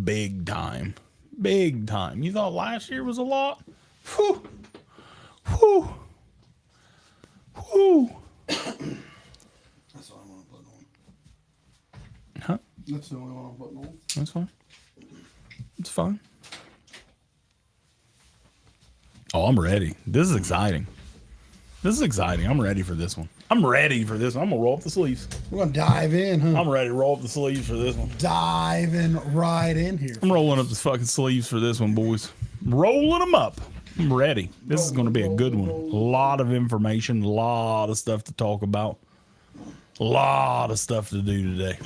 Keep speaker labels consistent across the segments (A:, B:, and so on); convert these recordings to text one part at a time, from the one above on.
A: Big time. Big time. You thought last year was a lot? Whew. Whew. Whew.
B: That's what I want to put on.
A: Huh?
B: That's the only one I'm putting on.
A: That's fine. It's fine. Oh, I'm ready. This is exciting. This is exciting. I'm ready for this one. I'm ready for this one. I'm going to roll up the sleeves.
B: We're going to dive in, huh?
A: I'm ready to roll up the sleeves for this one.
B: Diving right in here.
A: I'm rolling up the fucking sleeves for this one, boys. Rolling them up. I'm ready. This is going to be a good one. A lot of information, a lot of stuff to talk about, a lot of stuff to do today.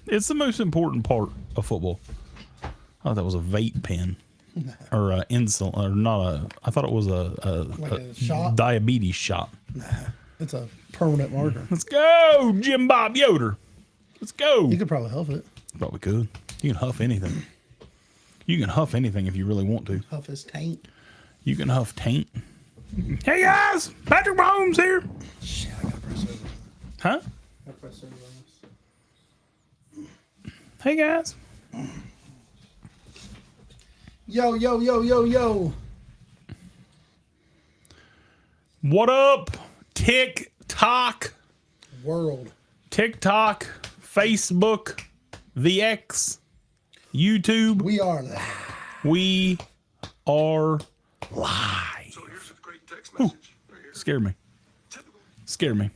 A: It's the most important part of football. I thought that was a vape pen or insulin, or not a. I thought it was a
B: shot?
A: Diabetes shot.
B: Nah, it's a permanent marker.
A: Let's go, Jim Bob Yoder. Let's go.
B: You could probably huff it.
A: Probably could. You can huff anything. You can huff anything if you really want to.
B: Huff his taint.
A: You can huff taint. Hey guys, Patrick Mahomes here.
B: Shit, I gotta press over.
A: Huh?
B: I press over on this.
A: Hey guys.
B: Yo, yo, yo, yo, yo.
A: What up? TikTok.
B: World.
A: TikTok, Facebook, the X, YouTube.
B: We are live.
A: We are live.
C: So here's a great text message. Right here.
A: Scared me.
C: Typical.
A: Scared me.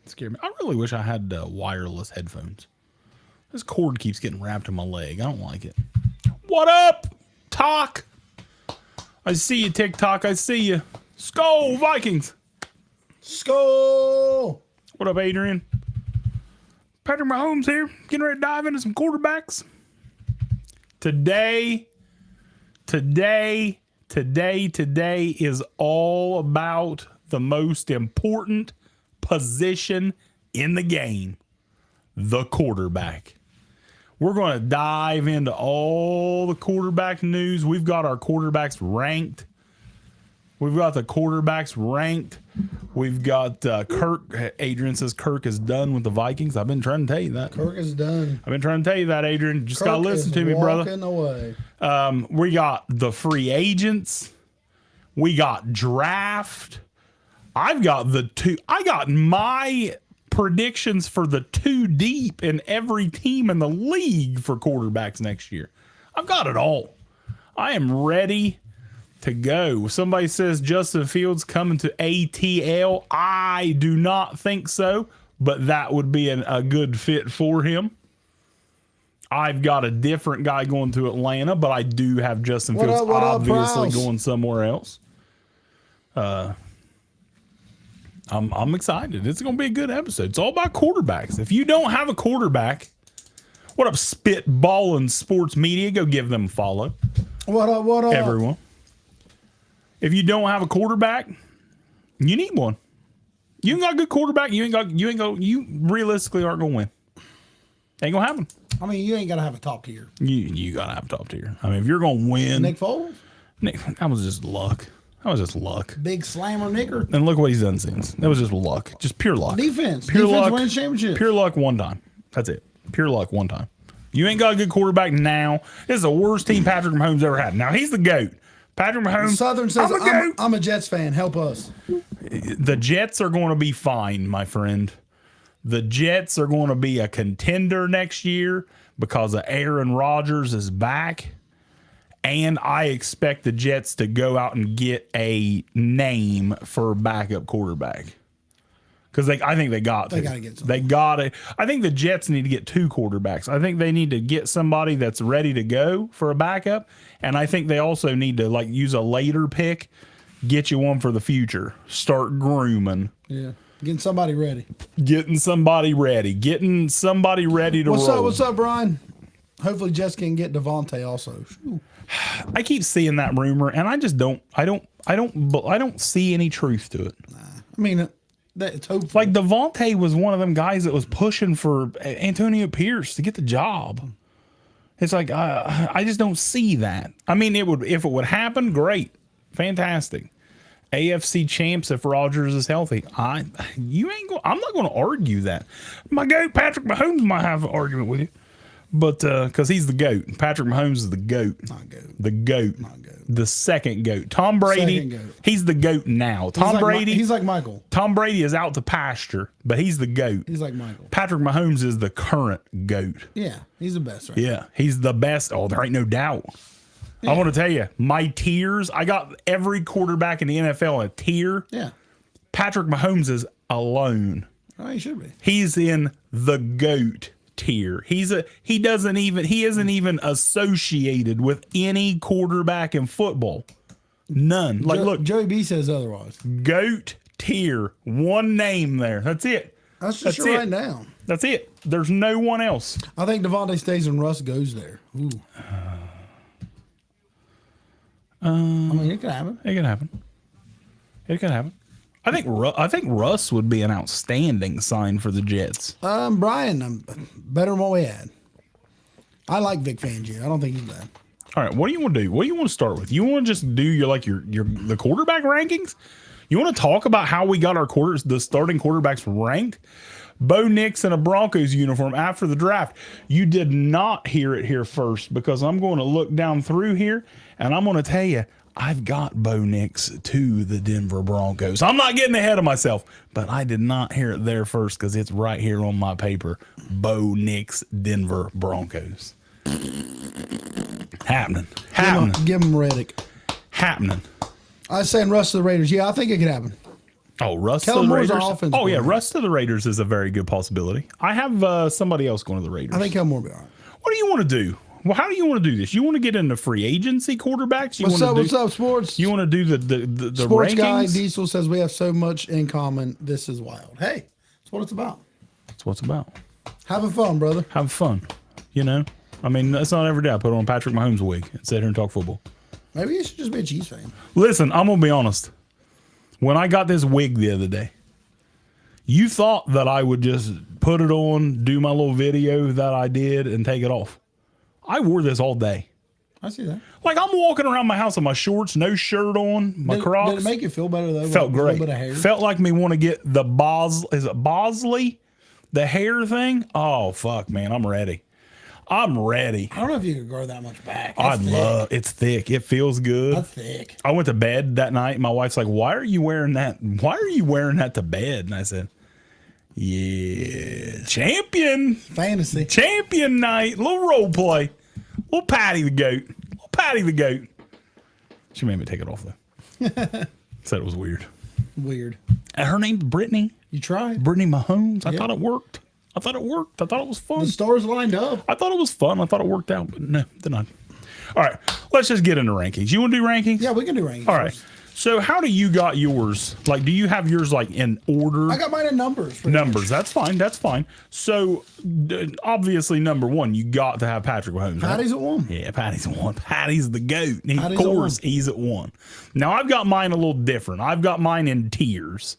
A: Scared me. I really wish I had wireless headphones. This cord keeps getting wrapped in my leg. I don't like it. What up, Talk? I see you, TikTok. I see you. Skull Vikings.
B: Skull.
A: What up, Adrian? Patrick Mahomes here. Getting ready to dive into some quarterbacks. Today is all about the most important position in the game, the quarterback. We're going to dive into all the quarterback news. We've got our quarterbacks ranked. We've got the quarterbacks ranked. We've got Kirk. Adrian says Kirk is done with the Vikings. I've been trying to tell you that.
B: Kirk is done.
A: I've been trying to tell you that, Adrian. Just got to listen to me, brother.
B: Walking away.
A: We got the free agents. We got draft. I got my predictions for the two deep in every team in the league for quarterbacks next year. I've got it all. I am ready to go. Somebody says Justin Fields coming to ATL. I do not think so, but that would be a good fit for him. I've got a different guy going to Atlanta, but I do have Justin Fields obviously going somewhere else. I'm excited. It's going to be a good episode. It's all about quarterbacks. If you don't have a quarterback, what up, Spitballin' Sports Media? Go give them a follow.
B: What up, what up?
A: Everyone. If you don't have a quarterback, you need one. You ain't got a good quarterback, you realistically aren't going to win. Ain't going to happen.
B: I mean, you ain't got to have a top tier.
A: You got to have a top tier. I mean, if you're going to win.
B: Nick Foles?
A: That was just luck.
B: Big slammer nicker.
A: And look what he's done since. That was just luck. Just pure luck.
B: Defense.
A: Pure
B: Defense
A: luck.
B: wins championships.
A: Pure luck one time. That's it. Pure luck one time. You ain't got a good quarterback now. This is the worst team Patrick Mahomes ever had. Now, he's the GOAT. Patrick Mahomes.
B: Southern says,
A: I'm a GOAT.
B: I'm a Jets fan. Help us.
A: The Jets are going to be fine, my friend. The Jets are going to be a contender next year because of Aaron Rodgers is back. And I expect the Jets to go out and get a name for backup quarterback. Because I think they got to.
B: They got to get something.
A: They got to. I think the Jets need to get two quarterbacks. I think they need to get somebody that's ready to go for a backup. And I think they also need to use a later pick, get you one for the future. Start grooming.
B: Yeah. Getting somebody ready.
A: Getting somebody ready to roll.
B: What's up, Brian? Hopefully Jets can get Devontae also. Shoo.
A: I keep seeing that rumor, and I just don't see any truth to it.
B: I mean, it's hopeful.
A: Like Devontae was one of them guys that was pushing for Antonio Pierce to get the job. It's like I just don't see that. I mean, if it would happen, great, fantastic. AFC champs if Rodgers is healthy. I'm not going to argue that. My guy Patrick Mahomes might have an argument with you, But because he's the GOAT. Patrick Mahomes is the GOAT.
B: Not goat.
A: The GOAT.
B: Not goat.
A: The second GOAT. Tom Brady,
B: Second GOAT.
A: he's the GOAT now.
B: He's
A: Tom
B: like
A: Brady,
B: he's like Michael.
A: Tom Brady is out to pasture, but he's the GOAT.
B: He's like Michael.
A: Patrick Mahomes is the current GOAT.
B: Yeah, he's the best, right?
A: Yeah, he's the best. Oh, there ain't no doubt. I want to tell you, my tiers, I got every quarterback in the NFL in a tier.
B: Yeah.
A: Patrick Mahomes is alone.
B: Oh, he should be.
A: He's in the GOAT tier. He isn't even associated with any quarterback in football. None. Like, look,
B: Joey B says otherwise.
A: GOAT tier. One name there. That's it.
B: That's just
A: it.
B: right now.
A: That's it. There's no one else.
B: I think Devontae stays and Russ goes there. Ooh. I mean, it could happen.
A: It can happen. It can happen. I think Russ would be an outstanding sign for the Jets.
B: Brian, better than what we had. I like Vic Fangio. I don't think he's bad.
A: All right, what do you want to do? What do you want to start with? You want to just do your the quarterback rankings? You want to talk about how we got the starting quarterbacks ranked? Bo Nix in a Broncos uniform after the draft. You did not hear it here first because I'm going to look down through here and I'm going to tell you I've got Bo Nix to the Denver Broncos. I'm not getting ahead of myself, but I did not hear it there first because it's right here on my paper. Bo Nix, Denver Broncos. Happening.
B: Give him Reddick.
A: Happening.
B: I was saying Russ to the Raiders. Yeah, I think it could happen.
A: Oh, Russ
B: Kellen
A: to the
B: Moore's
A: Raiders.
B: our offensive
A: Oh, yeah,
B: coordinator.
A: Russ to the Raiders is a very good possibility. I have somebody else going to the Raiders.
B: I think Kellen Moore will be all right.
A: What do you want to do? Well, how do you want to do this? You want to get into free agency quarterbacks? You
B: What's
A: want
B: up?
A: to
B: What's up, sports?
A: You want to do the
B: Sports guy
A: rankings?
B: Diesel says we have so much in common. This is wild. Hey, that's what it's about.
A: That's what it's about.
B: Having fun, brother.
A: Have fun. You know? I mean, that's not every day I put on Patrick Mahomes wig and sit here and talk football.
B: Maybe you should just be a Chiefs fan.
A: Listen, I'm going to be honest. When I got this wig the other day, you thought that I would just put it on, do my little video that I did, and take it off. I wore this all day.
B: I see that.
A: Like, I'm walking around my house in my shorts, no shirt on, my Crocs.
B: Did it make you feel better though?
A: Felt
B: with a
A: great.
B: little bit of hair?
A: Felt like me want to get the Bosley, the hair thing. Oh, fuck, man. I'm ready. I'm ready.
B: I don't know if you could grow that much back.
A: It's thick. It feels good.
B: That's thick.
A: I went to bed that night. My wife's like, why are you wearing that? Why are you wearing that to bed? And I said, yeah, champion night, little role play, little Patty the goat. She made me take it off though. Said it was weird.
B: Weird.
A: And her name's Brittany.
B: You tried.
A: Brittany Mahomes. I
B: Yeah.
A: thought it worked. I thought it was fun.
B: The stars lined up.
A: I thought it was fun. I thought it worked out, but no, did not. All right, let's just get into rankings. You want to do rankings?
B: Yeah, we can do rankings.
A: All right.
B: first.
A: So how do you got yours? Like, do you have yours like in order?
B: I got mine in numbers.
A: Numbers. That's fine. That's fine. So obviously, number one, you got to have Patrick Mahomes. Right?
B: Patty's at 1.
A: Yeah, Patty's at 1. Patty's the GOAT. Of
B: Patty's at
A: course,
B: 1.
A: he's at 1. Now, I've got mine a little different. I've got mine in tiers.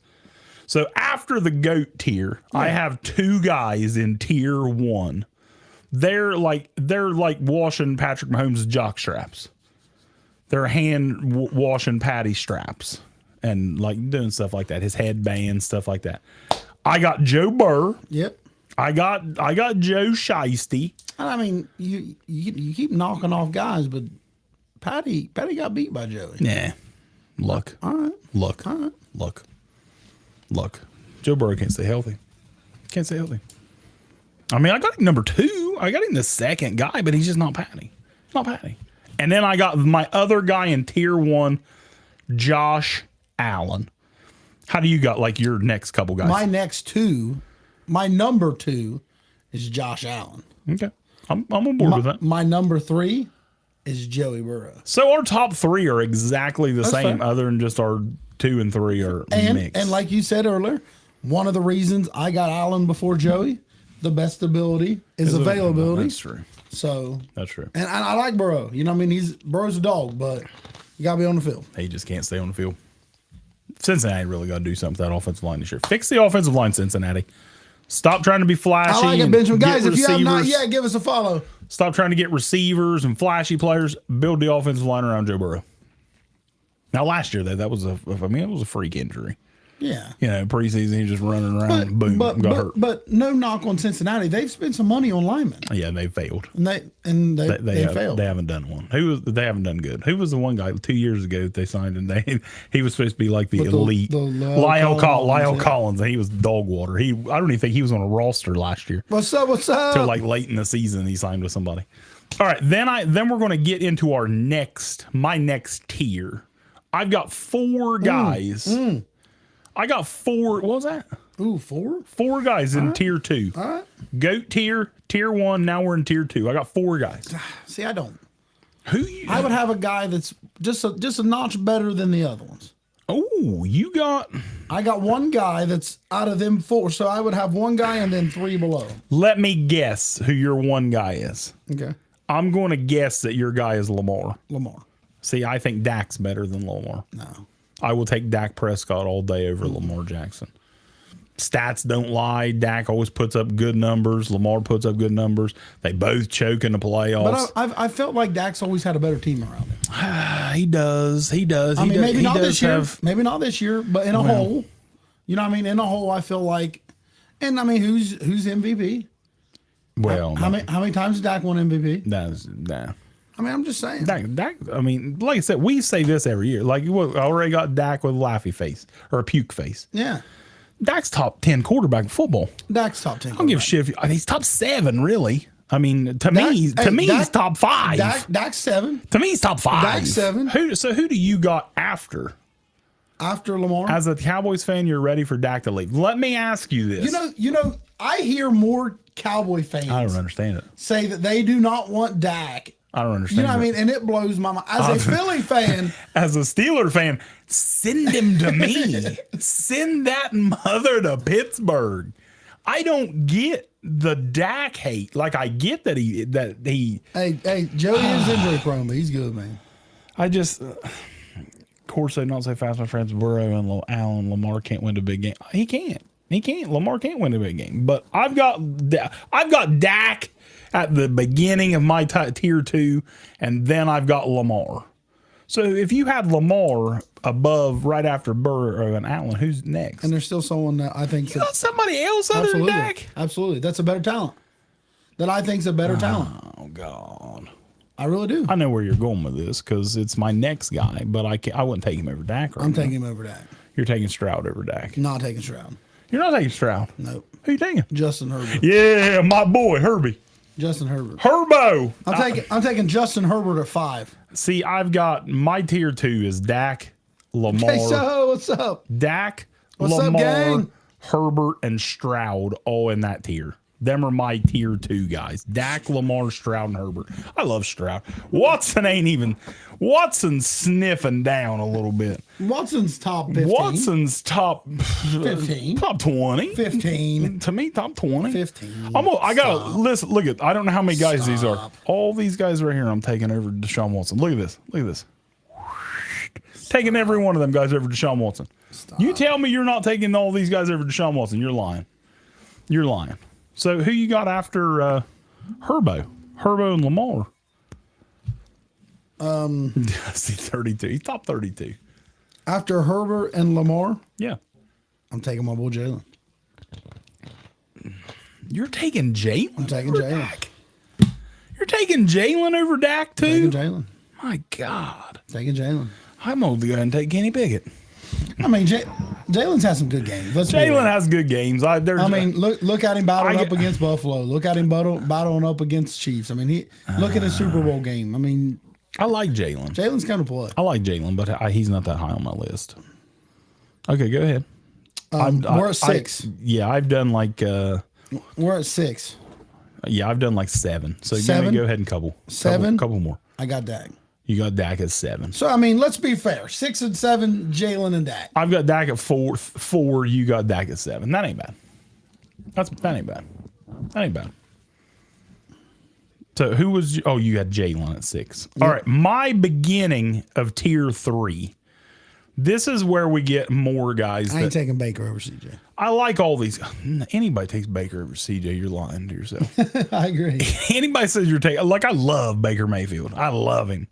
A: So after the GOAT tier, I have two guys in tier 1. They're like washing Patrick Mahomes' jock straps. They're hand washing Patty straps and like doing stuff like that. His headband, stuff like that. I got Joe Burr.
B: Yep.
A: I got Joe Shiesty.
B: I mean, you keep knocking off guys, but Patty got beat by Joey.
A: Nah. Luck.
B: All right.
A: Luck.
B: All right.
A: Luck. Joe Burrow can't stay healthy. I mean, I got him number 2. I got him the second guy, but he's just not Patty. Not Patty. And then I got my other guy in tier 1, Josh Allen. How do you got like your next couple guys?
B: My number 2 is Josh Allen.
A: Okay. I'm on board with that.
B: My number 3 is Joey Burrow.
A: So our top 3 are exactly the same,
B: fair.
A: other than just our 2 and 3 are mixed.
B: And like you said earlier, one of the reasons I got Allen before Joey, the best ability is availability.
A: That's true.
B: So
A: That's true.
B: and I like Burrow. You know what I mean? Burrow's a dog, but you gotta be on the field.
A: He just can't stay on the field. Cincinnati really got to do something with that offensive line this year. Fix the offensive line, Cincinnati. Stop trying to be flashy.
B: I like it,
A: and
B: Benjamin.
A: get
B: Guys, if you have not
A: receivers.
B: yet, give us a follow.
A: Stop trying to get receivers and flashy players. Build the offensive line around Joe Burrow. Now, last year, though, it was a freak injury.
B: Yeah.
A: Preseason, he's just running around and boom, got hurt.
B: But no knock on Cincinnati. They've spent some money on linemen.
A: Yeah, they failed.
B: And they failed.
A: They haven't done one. They haven't done good. Who was the one guy 2 years ago that they signed and he was supposed to be like the elite. Lyle Collins, and he was dog water. I don't even think he was on a roster last year.
B: What's up?
A: Till like late in the season, he signed with somebody. All right, then we're going to get into my next tier. I've got 4 guys. I got 4. What was that?
B: Ooh, 4?
A: 4 guys in tier 2.
B: All right.
A: GOAT tier 1. Now we're in tier 2. I got 4 guys.
B: See, I don't.
A: I
B: would have a guy that's just a notch better than the other ones.
A: Oh,
B: I got one guy that's out of them 4, so I would have one guy and then 3 below.
A: Let me guess who your one guy is.
B: Okay.
A: I'm going to guess that your guy is Lamar.
B: Lamar.
A: See, I think Dak's better than Lamar.
B: No.
A: I will take Dak Prescott all day over Lamar Jackson. Stats don't lie. Dak always puts up good numbers. Lamar puts up good numbers. They both choke in the playoffs.
B: But I felt like Dak's always had a better team around him.
A: He does.
B: I mean, maybe not this year. Maybe not this year, but in a whole, you know what I mean? In a whole, I feel like, and I mean, who's MVP?
A: Well,
B: how many times did Dak won MVP?
A: Nah.
B: I mean, I'm just saying.
A: Dak, I mean, like I said, we say this every year. Like, I already got Dak with a laughy face or a puke face.
B: Yeah.
A: Dak's top 10 quarterback in football.
B: Dak's top 10.
A: I don't give a shit. He's top 7, really. I mean, to me, he's top 5.
B: Dak's 7.
A: To me, he's top 5.
B: Dak's 7.
A: Who do you got after?
B: After Lamar?
A: As a Cowboys fan, you're ready for Dak to leave. Let me ask you this.
B: You know, I hear more Cowboy fans.
A: I don't understand it.
B: Say that they do not want Dak.
A: I don't understand.
B: You know what I mean? And it blows my mind. As a Philly fan.
A: As a Steeler fan, send him to me. Send that mother to Pittsburgh. I don't get the Dak hate. Like, I get that he.
B: Hey, Joey is injury prone, but he's good, man.
A: I just. Of course, they don't say fast. My friends Burrow and Allen Lamar can't win a big game. He can't. Lamar can't win a big game. But I've got Dak at the beginning of my tier 2, and then I've got Lamar. So if you had Lamar above, right after Burrow and Allen, who's next?
B: And there's still someone that I think
A: got somebody else other than Dak.
B: Absolutely, that's a better talent. That I think's a better talent.
A: Oh God,
B: I really do.
A: I know where you're going with this because it's my next guy, but I wouldn't take him over Dak.
B: I'm taking him over Dak.
A: You're taking Stroud over Dak.
B: Not taking Stroud.
A: You're not taking Stroud.
B: Nope.
A: Who you taking?
B: Justin Herbert.
A: Yeah, my boy Herbie.
B: Justin Herbert.
A: Herbo.
B: I'm taking Justin Herbert at 5.
A: See, I've got my tier 2 is Dak, Lamar.
B: Hey, so what's up?
A: Dak,
B: What's
A: Lamar,
B: up, gang?
A: Herbert, and Stroud all in that tier. Them are my tier 2 guys. Dak, Lamar, Stroud, and Herbert. I love Stroud. Watson's sniffing down a little bit.
B: Watson's top 15.
A: Watson's top
B: 15.
A: Top 20.
B: 15.
A: To me, top 20.
B: 15.
A: I gotta listen. Look at. I don't know how many guys these are.
B: Stop.
A: All these guys right here. I'm taking over Deshaun Watson. Look at this. Look at this. Taking every one of them guys over Deshaun Watson.
B: Stop.
A: You tell me you're not taking all these guys over Deshaun Watson. You're lying. You're lying. So who you got after Herbo? Herbo and Lamar. See 32. He's top 32.
B: After Herbert and Lamar,
A: Yeah.
B: I'm taking my boy Jalen.
A: You're taking Jalen.
B: I'm taking
A: over
B: Jalen.
A: Dak? You're taking Jalen over Dak too.
B: Taking Jalen.
A: My God.
B: Taking Jalen.
A: I'm going to go ahead and take Kenny Pickett.
B: I mean, Jalen's had some good games.
A: Jalen has good games.
B: I mean, look at him battling up against Buffalo. Look at him battling up against Chiefs. I mean, look at his Super Bowl game. I mean,
A: I like Jalen.
B: Jalen's kind of play.
A: I like Jalen, but he's not that high on my list. Okay, go ahead.
B: We're at 6.
A: I've done like.
B: We're at 6.
A: Yeah, I've done like 7. So
B: 7?
A: Go ahead and couple.
B: 7?
A: Couple more.
B: I got Dak.
A: You got Dak at 7.
B: So, I mean, let's be fair. 6 and 7, Jalen and Dak.
A: I've got Dak at 4. 4. You got Dak at 7. That ain't bad. That ain't bad. That ain't bad. So who was? Oh, you had Jalen at 6. All right, my beginning of tier 3. This is where we get more guys.
B: I ain't taking Baker over CJ.
A: I like all these. Anybody takes Baker over CJ, you're lying to yourself.
B: I agree.
A: Anybody says you're taking, like, I love Baker Mayfield. I love him.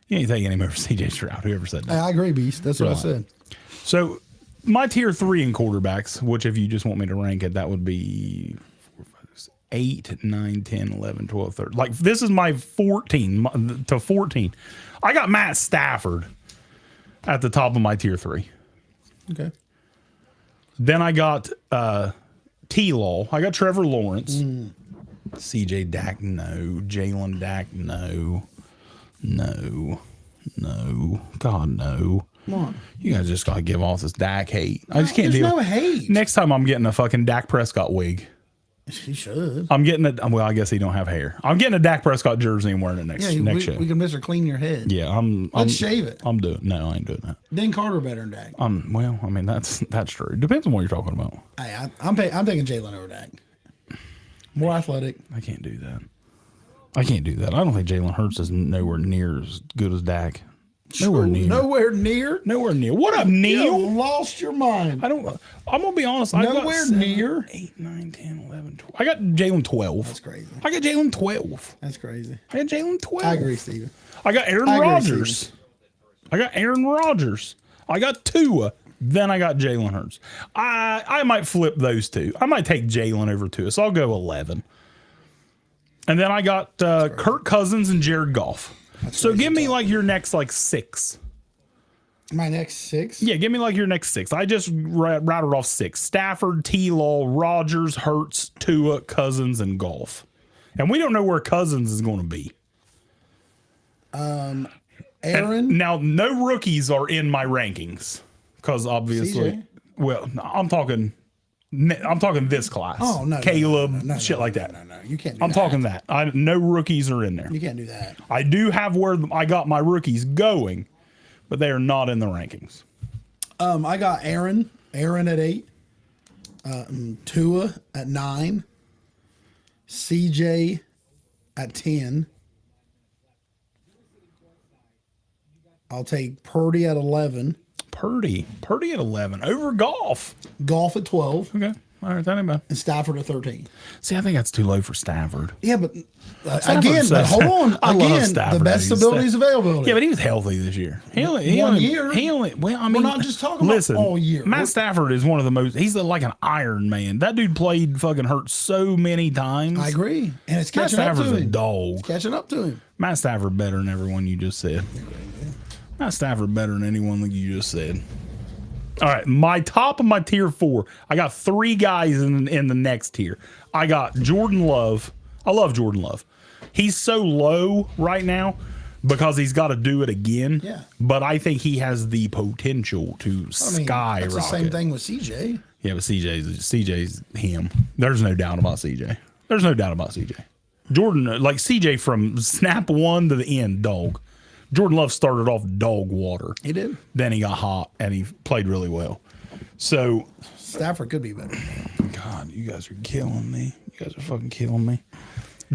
A: You ain't taking him over CJ Stroud. Whoever said that.
B: I agree, Beast. That's what I said.
A: So my tier 3 in quarterbacks, which if you just want me to rank it, that would be 8, 9, 10, 11, 12, 13. Like this is my 14 to 14. I got Matt Stafford at the top of my tier 3.
B: Okay.
A: Then I got T-Law. I got Trevor Lawrence. CJ Dak, no. Jalen Dak, no. No. God, no.
B: Come on.
A: You guys just got to give off this Dak hate. I just can't
B: There's
A: deal.
B: no hate.
A: Next time I'm getting a fucking Dak Prescott wig.
B: He should.
A: I'm getting it. Well, I guess he don't have hair. I'm getting a Dak Prescott jersey and wearing it next
B: Yeah,
A: show.
B: we can Mr. Clean your head.
A: Yeah, I'm
B: shave it.
A: I'm doing. No, I ain't doing that.
B: Dan Carter better than Dak.
A: Well, I mean that's true. Depends on what you're talking about.
B: Hey, I'm taking Jalen over Dak. More athletic.
A: I can't do that. I don't think Jalen Hurts is nowhere near as good as Dak. Nowhere near. Nowhere near. What up,
B: You
A: Neil?
B: have lost your mind.
A: I'm gonna be honest.
B: Nowhere near.
A: 8, 9, 10, 11, 12. I got Jalen 12.
B: That's crazy.
A: I got Jalen 12.
B: That's crazy.
A: I got Jalen 12.
B: I agree, Steven.
A: I got Aaron Rodgers. I got Aaron Rodgers. I got Tua. Then I got Jalen Hurts. I might flip those two. I might take Jalen over Tua. So I'll go 11. And then I got Kirk Cousins and Jared Goff. So give me like your next like 6.
B: My next 6?
A: Yeah, give me like your next 6. I just routed off 6. Stafford, T-Law, Rodgers, Hurts, Tua, Cousins, and Goff. And we don't know where Cousins is going to be.
B: Aaron.
A: And now, no rookies are in my rankings because obviously,
B: CJ?
A: well, I'm talking this class.
B: Oh, no.
A: Caleb,
B: No,
A: shit like that.
B: No. You can't do
A: I'm
B: that.
A: talking that. No rookies are in there.
B: You can't do that.
A: I do have where I got my rookies going, but they are not in the rankings.
B: I got Aaron at 8. Tua at 9. CJ at 10. I'll take Purdy at 11.
A: Purdy at 11 over Goff.
B: Golf at 12.
A: Okay. All right, that ain't bad.
B: And Stafford at 13.
A: See, I think that's too low for Stafford.
B: Yeah, but
A: Stafford's
B: but hold on.
A: I love
B: Again,
A: Stafford.
B: the best ability is availability.
A: Yeah, but he was healthy this year. He only, well, I mean,
B: not just talking about all year.
A: Matt Stafford is one of the most, he's like an Iron Man. That dude played fucking hurt so many times.
B: I agree. And it's
A: Matt
B: catching up to
A: Stafford's a
B: him.
A: dog.
B: It's catching up to him.
A: Matt Stafford better than everyone you just said. Matt Stafford better than anyone that you just said. All right, my top of my tier 4. I got 3 guys in the next tier. I got Jordan Love. I love Jordan Love. He's so low right now because he's got to do it again.
B: Yeah.
A: But I think he has the potential to skyrocket.
B: That's the same thing with CJ.
A: Yeah, but CJ's him. There's no doubt about CJ. There's no doubt about CJ. Jordan, like CJ from snap 1 to the end, dog. Jordan Love started off dog water.
B: He did.
A: Then he got hot and he played really well. So,
B: Stafford could be better.
A: God, you guys are killing me. You guys are fucking killing me.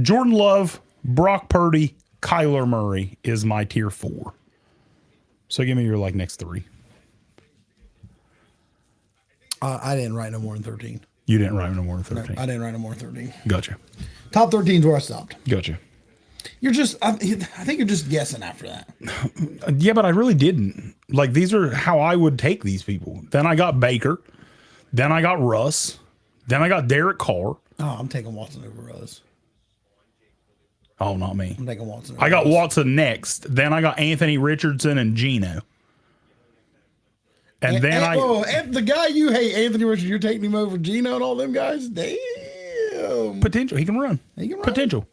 A: Jordan Love, Brock Purdy, Kyler Murray is my tier 4. So give me your like next 3.
B: I didn't write no more than 13.
A: You didn't write no more than 13.
B: I didn't write no more than 13.
A: Gotcha.
B: Top 13 is where I stopped.
A: Gotcha.
B: You're just, I think you're just guessing after that.
A: Yeah, but I really didn't. Like, these are how I would take these people. Then I got Baker. Then I got Russ. Then I got Derek Carr.
B: Oh, I'm taking Watson over Russ.
A: Oh, not me.
B: I'm taking Watson over
A: I got
B: Russ.
A: Watson next. Then I got Anthony Richardson and Geno. And then
B: and the guy you hate, Anthony Richardson, you're taking him over Geno and all them guys? Damn.
A: potential. He can run.
B: He can run.
A: Potential.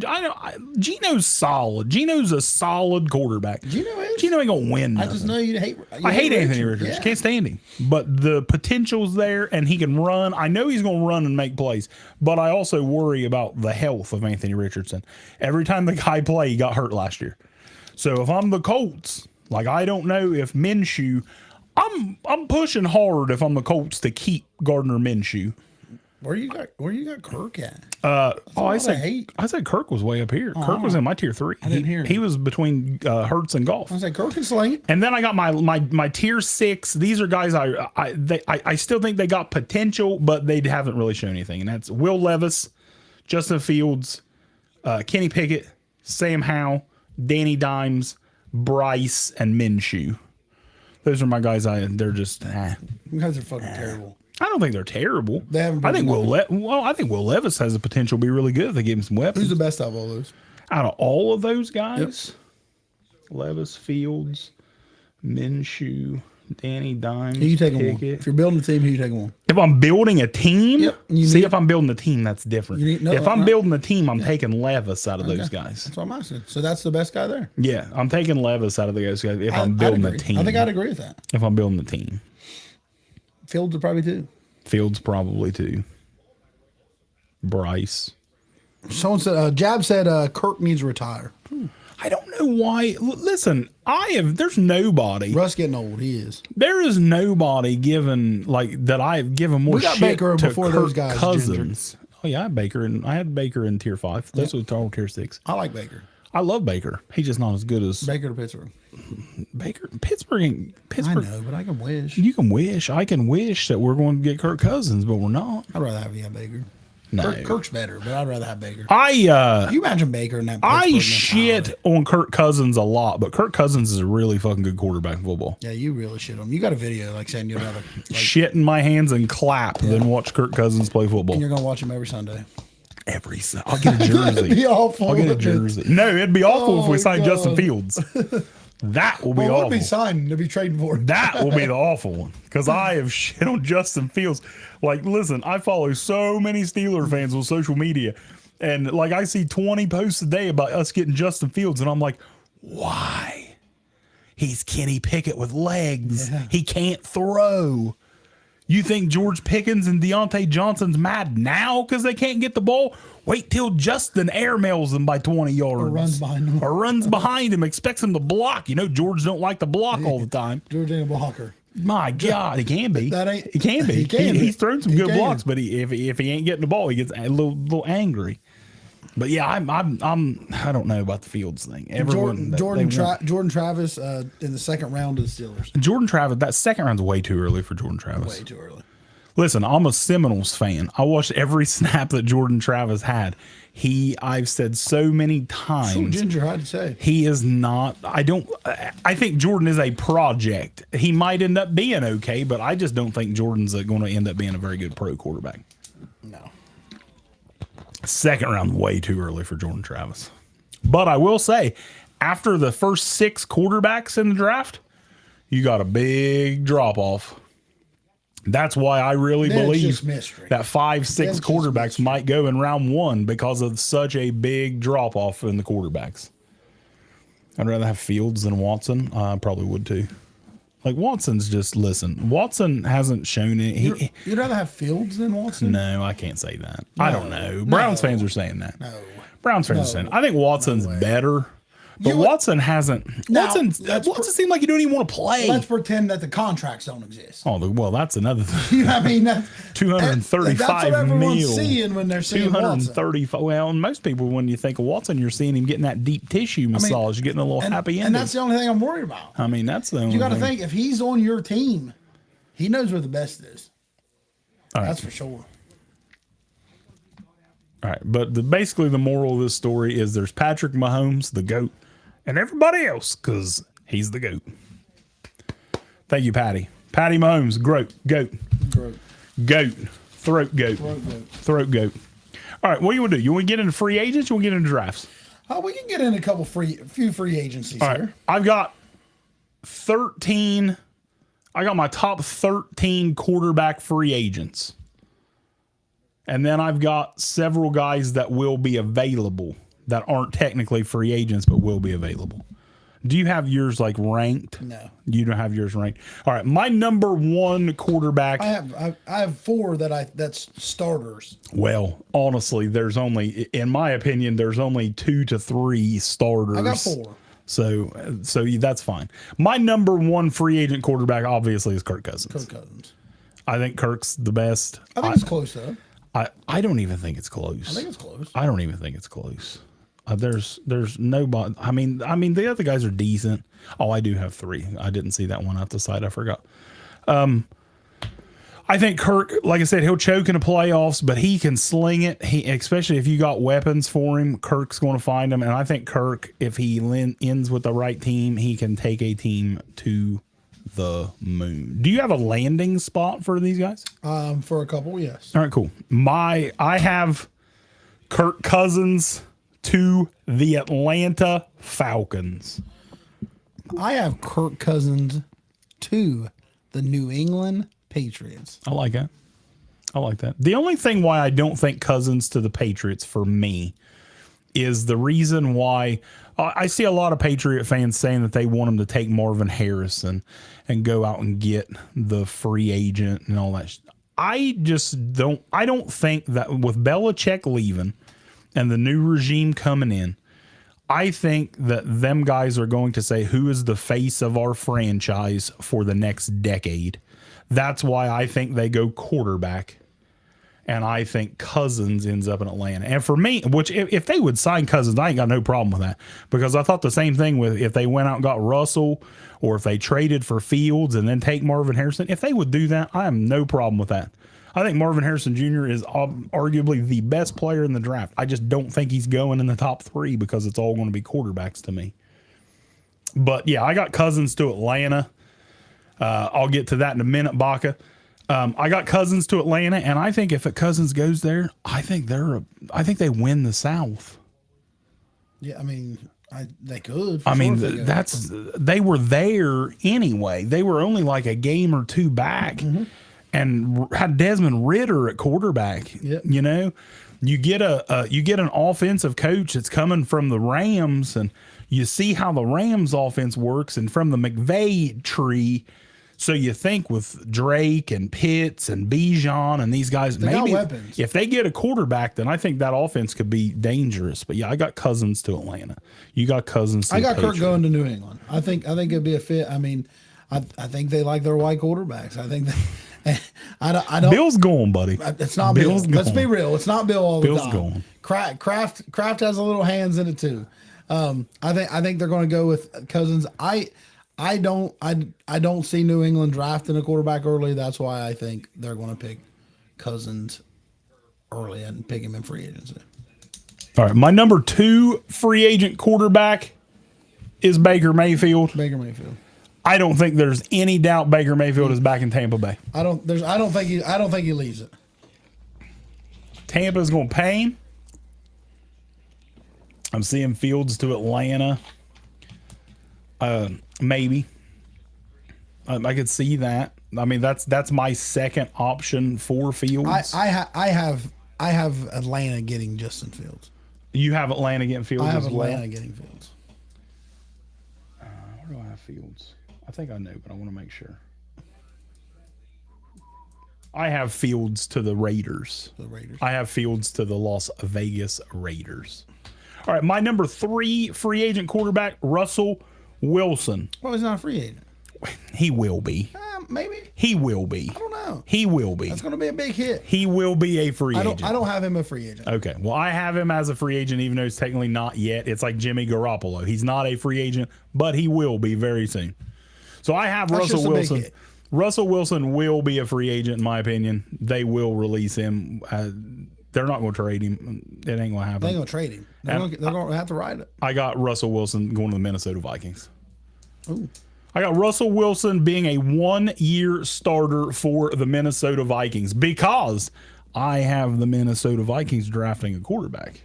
A: I know. Geno's solid. Geno's a solid quarterback.
B: Geno is?
A: Geno ain't gonna win.
B: I
A: Nothing.
B: just know you hate.
A: I hate Anthony Richards.
B: Yeah.
A: Can't stand him. But the potential's there, and he can run. I know he's going to run and make plays, but I also worry about the health of Anthony Richardson. Every time the guy played, he got hurt last year. So if I'm the Colts, like I don't know if Minshew, I'm pushing hard if I'm the Colts to keep Gardner Minshew.
B: Where you got Kirk at?
A: I said
B: hate.
A: Kirk was way up here. Kirk was in my tier 3. I
B: didn't hear
A: He
B: him.
A: was between Hurts and Golf.
B: I was like Kirk and Slate.
A: And then I got my tier 6. These are guys I still think they got potential, but they haven't really shown anything. And that's Will Levis, Justin Fields, Kenny Pickett, Sam Howell, Danny Dimes, Bryce, and Minshew. Those are my guys. They're just.
B: You guys are fucking terrible.
A: I don't think they're terrible.
B: They haven't
A: I think
B: been
A: I think Will Levis has the potential to be really good if they give him some weapons.
B: Who's the best out of all those?
A: Out of all of those guys, Levis, Fields, Minshew, Danny Dimes,
B: Who you taking one?
A: Pickett.
B: If you're building a team, who you taking one?
A: If I'm building a team,
B: Yep, you
A: see
B: need-
A: if I'm building a team, that's different. If I'm building a team, I'm taking Levis out of those guys.
B: That's what I'm asking. So that's the best guy there.
A: Yeah, I'm taking Levis out of those guys if I'm building a
B: agree.
A: team.
B: I think I'd agree with that.
A: If I'm building a team,
B: Fields would probably too.
A: Fields probably too. Bryce.
B: Someone said, Jab said Kirk needs to retire.
A: I don't know why. Listen, there's nobody.
B: Russ getting old. He is.
A: There is nobody given like that I've given more
B: We got
A: shit
B: Baker
A: to
B: before
A: Kirk
B: those guys,
A: Cousins. Oh yeah, I had Baker in tier 5. That's what all tier 6.
B: I like Baker.
A: I love Baker. He's just not as good as
B: Baker to Pittsburgh.
A: Baker. Pittsburgh.
B: I know, but I can wish.
A: You can wish. I can wish that we're going to get Kirk Cousins, but we're not.
B: I'd rather have Baker.
A: No.
B: Kirk's better, but I'd rather have Baker.
A: You
B: You imagine Baker in that
A: I
B: Pittsburgh
A: shit
B: mentality.
A: on Kirk Cousins a lot, but Kirk Cousins is a really fucking good quarterback in football.
B: Yeah, you really shit on him. You got a video like saying you'd rather
A: Shit in my hands and clap than watch Kirk Cousins play football.
B: and you're gonna watch him every Sunday.
A: I'll get a jersey.
B: That'd be awful.
A: I'll get a jersey. No, it'd be awful if we
B: Oh,
A: signed Justin
B: God.
A: Fields. That will be
B: Well,
A: awful.
B: would be signing to be trading for.
A: That will be the awful one because I have shit on Justin Fields. Like, listen, I follow so many Steeler fans on social media, and like I see 20 posts a day about us getting Justin Fields, and I'm like, why? He's Kenny Pickett with legs.
B: Yeah.
A: He can't throw. You think George Pickens and Deontay Johnson's mad now because they can't get the ball? Wait till Justin airmails them by 20 yards.
B: Or runs behind him.
A: Or runs behind him, expects him to block. You know, George don't like to block all the time.
B: Jordan Walker.
A: My God, he can be.
B: That ain't-
A: He can be.
B: he can be.
A: He's thrown some
B: He
A: good
B: can.
A: blocks, but if he ain't getting the ball, he gets a little angry. But yeah, I don't know about the Fields thing. Everyone,
B: Jordan Travis in the second round of the Steelers.
A: Jordan Travis. That second round's way too early for Jordan Travis.
B: Way too early.
A: Listen, I'm a Seminoles fan. I watched every snap that Jordan Travis had. I've said so many times.
B: Ginger, hard to say.
A: He is not. I think Jordan is a project. He might end up being okay, but I just don't think Jordan's going to end up being a very good pro quarterback.
B: No.
A: Second round, way too early for Jordan Travis. But I will say, after the first 6 quarterbacks in the draft, you got a big drop off. That's why I really
B: Then it's
A: believe
B: just mystery.
A: that 5, 6
B: Then it's just
A: quarterbacks
B: mystery.
A: might go in round 1 because of such a big drop off in the quarterbacks. I'd rather have Fields than Watson. I probably would too. Like Watson's just Watson hasn't shown it.
B: You'd rather have Fields than Watson?
A: No, I can't say that. I don't know. Browns fans are saying that.
B: No.
A: Browns fans are saying. I think Watson's better, but Watson hasn't.
B: Now,
A: Watson seemed like he don't even want to play.
B: Let's pretend that the contracts don't exist.
A: Oh well, that's another thing.
B: You know what I mean? That's
A: 235
B: That's what everyone's
A: mil.
B: seeing when they're seeing Watson.
A: 235. Well, and most people, when you think of Watson, you're seeing him getting that deep tissue massage, you're getting a little happy ending.
B: And that's the only thing I'm worried about.
A: I mean, that's the only
B: You got to
A: thing.
B: think, if he's on your team, he knows where the best is.
A: All right.
B: That's for sure.
A: All right, but basically the moral of this story is there's Patrick Mahomes, the GOAT, and everybody else because he's the GOAT. Thank you, Patty. Patty Mahomes, GOAT.
B: Great.
A: GOAT. Throat goat.
B: Throat goat.
A: Throat goat. All right, what do you want to do? You want to get into free agents? You want to get into drafts?
B: We can get in a few free agencies
A: All right,
B: here.
A: I've got 13. I got my top 13 quarterback free agents. And then I've got several guys that will be available that aren't technically free agents, but will be available. Do you have yours like ranked?
B: No.
A: You don't have yours ranked. All right. My number 1 quarterback.
B: I have 4 that's starters.
A: Well, honestly, there's only, in my opinion, there's only 2 to 3 starters.
B: I got 4.
A: So that's fine. My number 1 free agent quarterback obviously is Kirk Cousins.
B: Kirk Cousins.
A: I think Kirk's the best.
B: I think it's close though.
A: I don't even think it's close.
B: I think it's close.
A: I don't even think it's close. There's nobody. I mean, the other guys are decent. Oh, I do have 3. I didn't see that one out the side. I forgot. I think Kirk, like I said, he'll choke in the playoffs, but he can sling it. Especially if you got weapons for him, Kirk's going to find them. And I think Kirk, if he ends with the right team, he can take a team to the moon. Do you have a landing spot for these guys?
B: For a couple, yes.
A: All right, cool. I have Kirk Cousins to the Atlanta Falcons.
B: I have Kirk Cousins to the New England Patriots.
A: I like that. I like that. The only thing why I don't think Cousins to the Patriots for me is the reason why I see a lot of Patriot fans saying that they want him to take Marvin Harrison and go out and get the free agent and all that. I don't think that with Belichick leaving and the new regime coming in, I think that them guys are going to say, who is the face of our franchise for the next decade? That's why I think they go quarterback. And I think Cousins ends up in Atlanta. And for me, which if they would sign Cousins, I ain't got no problem with that. Because I thought the same thing with if they went out and got Russell or if they traded for Fields and then take Marvin Harrison. If they would do that, I have no problem with that. I think Marvin Harrison Jr. is arguably the best player in the draft. I just don't think he's going in the top 3 because it's all going to be quarterbacks to me. But yeah, I got Cousins to Atlanta. I'll get to that in a minute, Baca. I got Cousins to Atlanta, and I think if Cousins goes there, I think they win the South.
B: Yeah, I mean, they could.
A: I mean, they were there anyway. They were only like a game or 2 back. And had Desmond Ridder at quarterback.
B: Yep.
A: You know, you get an offensive coach that's coming from the Rams, and you see how the Rams offense works, and from the McVay tree. So you think with Drake and Pitts and Bijan and these guys, maybe if they get a quarterback, then I think that offense could be dangerous. But yeah, I got Cousins to Atlanta. You got Cousins to
B: I got Kirk going to New England. I think it'd be a fit. I mean, I think they like their white quarterbacks. I think I don't.
A: Bill's going, buddy.
B: It's not Bill. Let's be real. It's not Bill all the time.
A: Going.
B: Kraft has a little hands in it too. I think they're going to go with Cousins. I don't see New England drafting a quarterback early. That's why I think they're going to pick Cousins early and pick him in free agency.
A: All right, my number 2 free agent quarterback is Baker Mayfield.
B: Baker Mayfield.
A: I don't think there's any doubt Baker Mayfield is back in Tampa Bay.
B: I don't think he leaves it.
A: Tampa's going to pay him. I'm seeing Fields to Atlanta. Maybe. I could see that. I mean, that's my second option for Fields.
B: I have Atlanta getting Justin Fields.
A: You have Atlanta getting Fields.
B: I have
A: as well?
B: Atlanta getting Fields.
A: Where do I have Fields? I think I know, but I want to make sure. I have Fields to the Raiders. I have Fields to the Las Vegas Raiders. All right, my number 3 free agent quarterback, Russell Wilson.
B: Well, he's not a free agent.
A: He will be.
B: Maybe.
A: He will be.
B: I don't know.
A: He will be.
B: That's going to be a big hit.
A: He will be a free agent.
B: I don't have him a free agent.
A: Okay. Well, I have him as a free agent, even though he's technically not yet. It's like Jimmy Garoppolo. He's not a free agent, but he will be very soon. So I have Russell Wilson. Russell Wilson will be a free agent, in my opinion. They will release him. They're not going to trade him. It ain't going to happen.
B: They ain't going to trade him. They're going to have to ride it.
A: I got Russell Wilson going to the Minnesota Vikings.
B: Ooh.
A: I got Russell Wilson being a 1-year starter for the Minnesota Vikings because I have the Minnesota Vikings drafting a quarterback.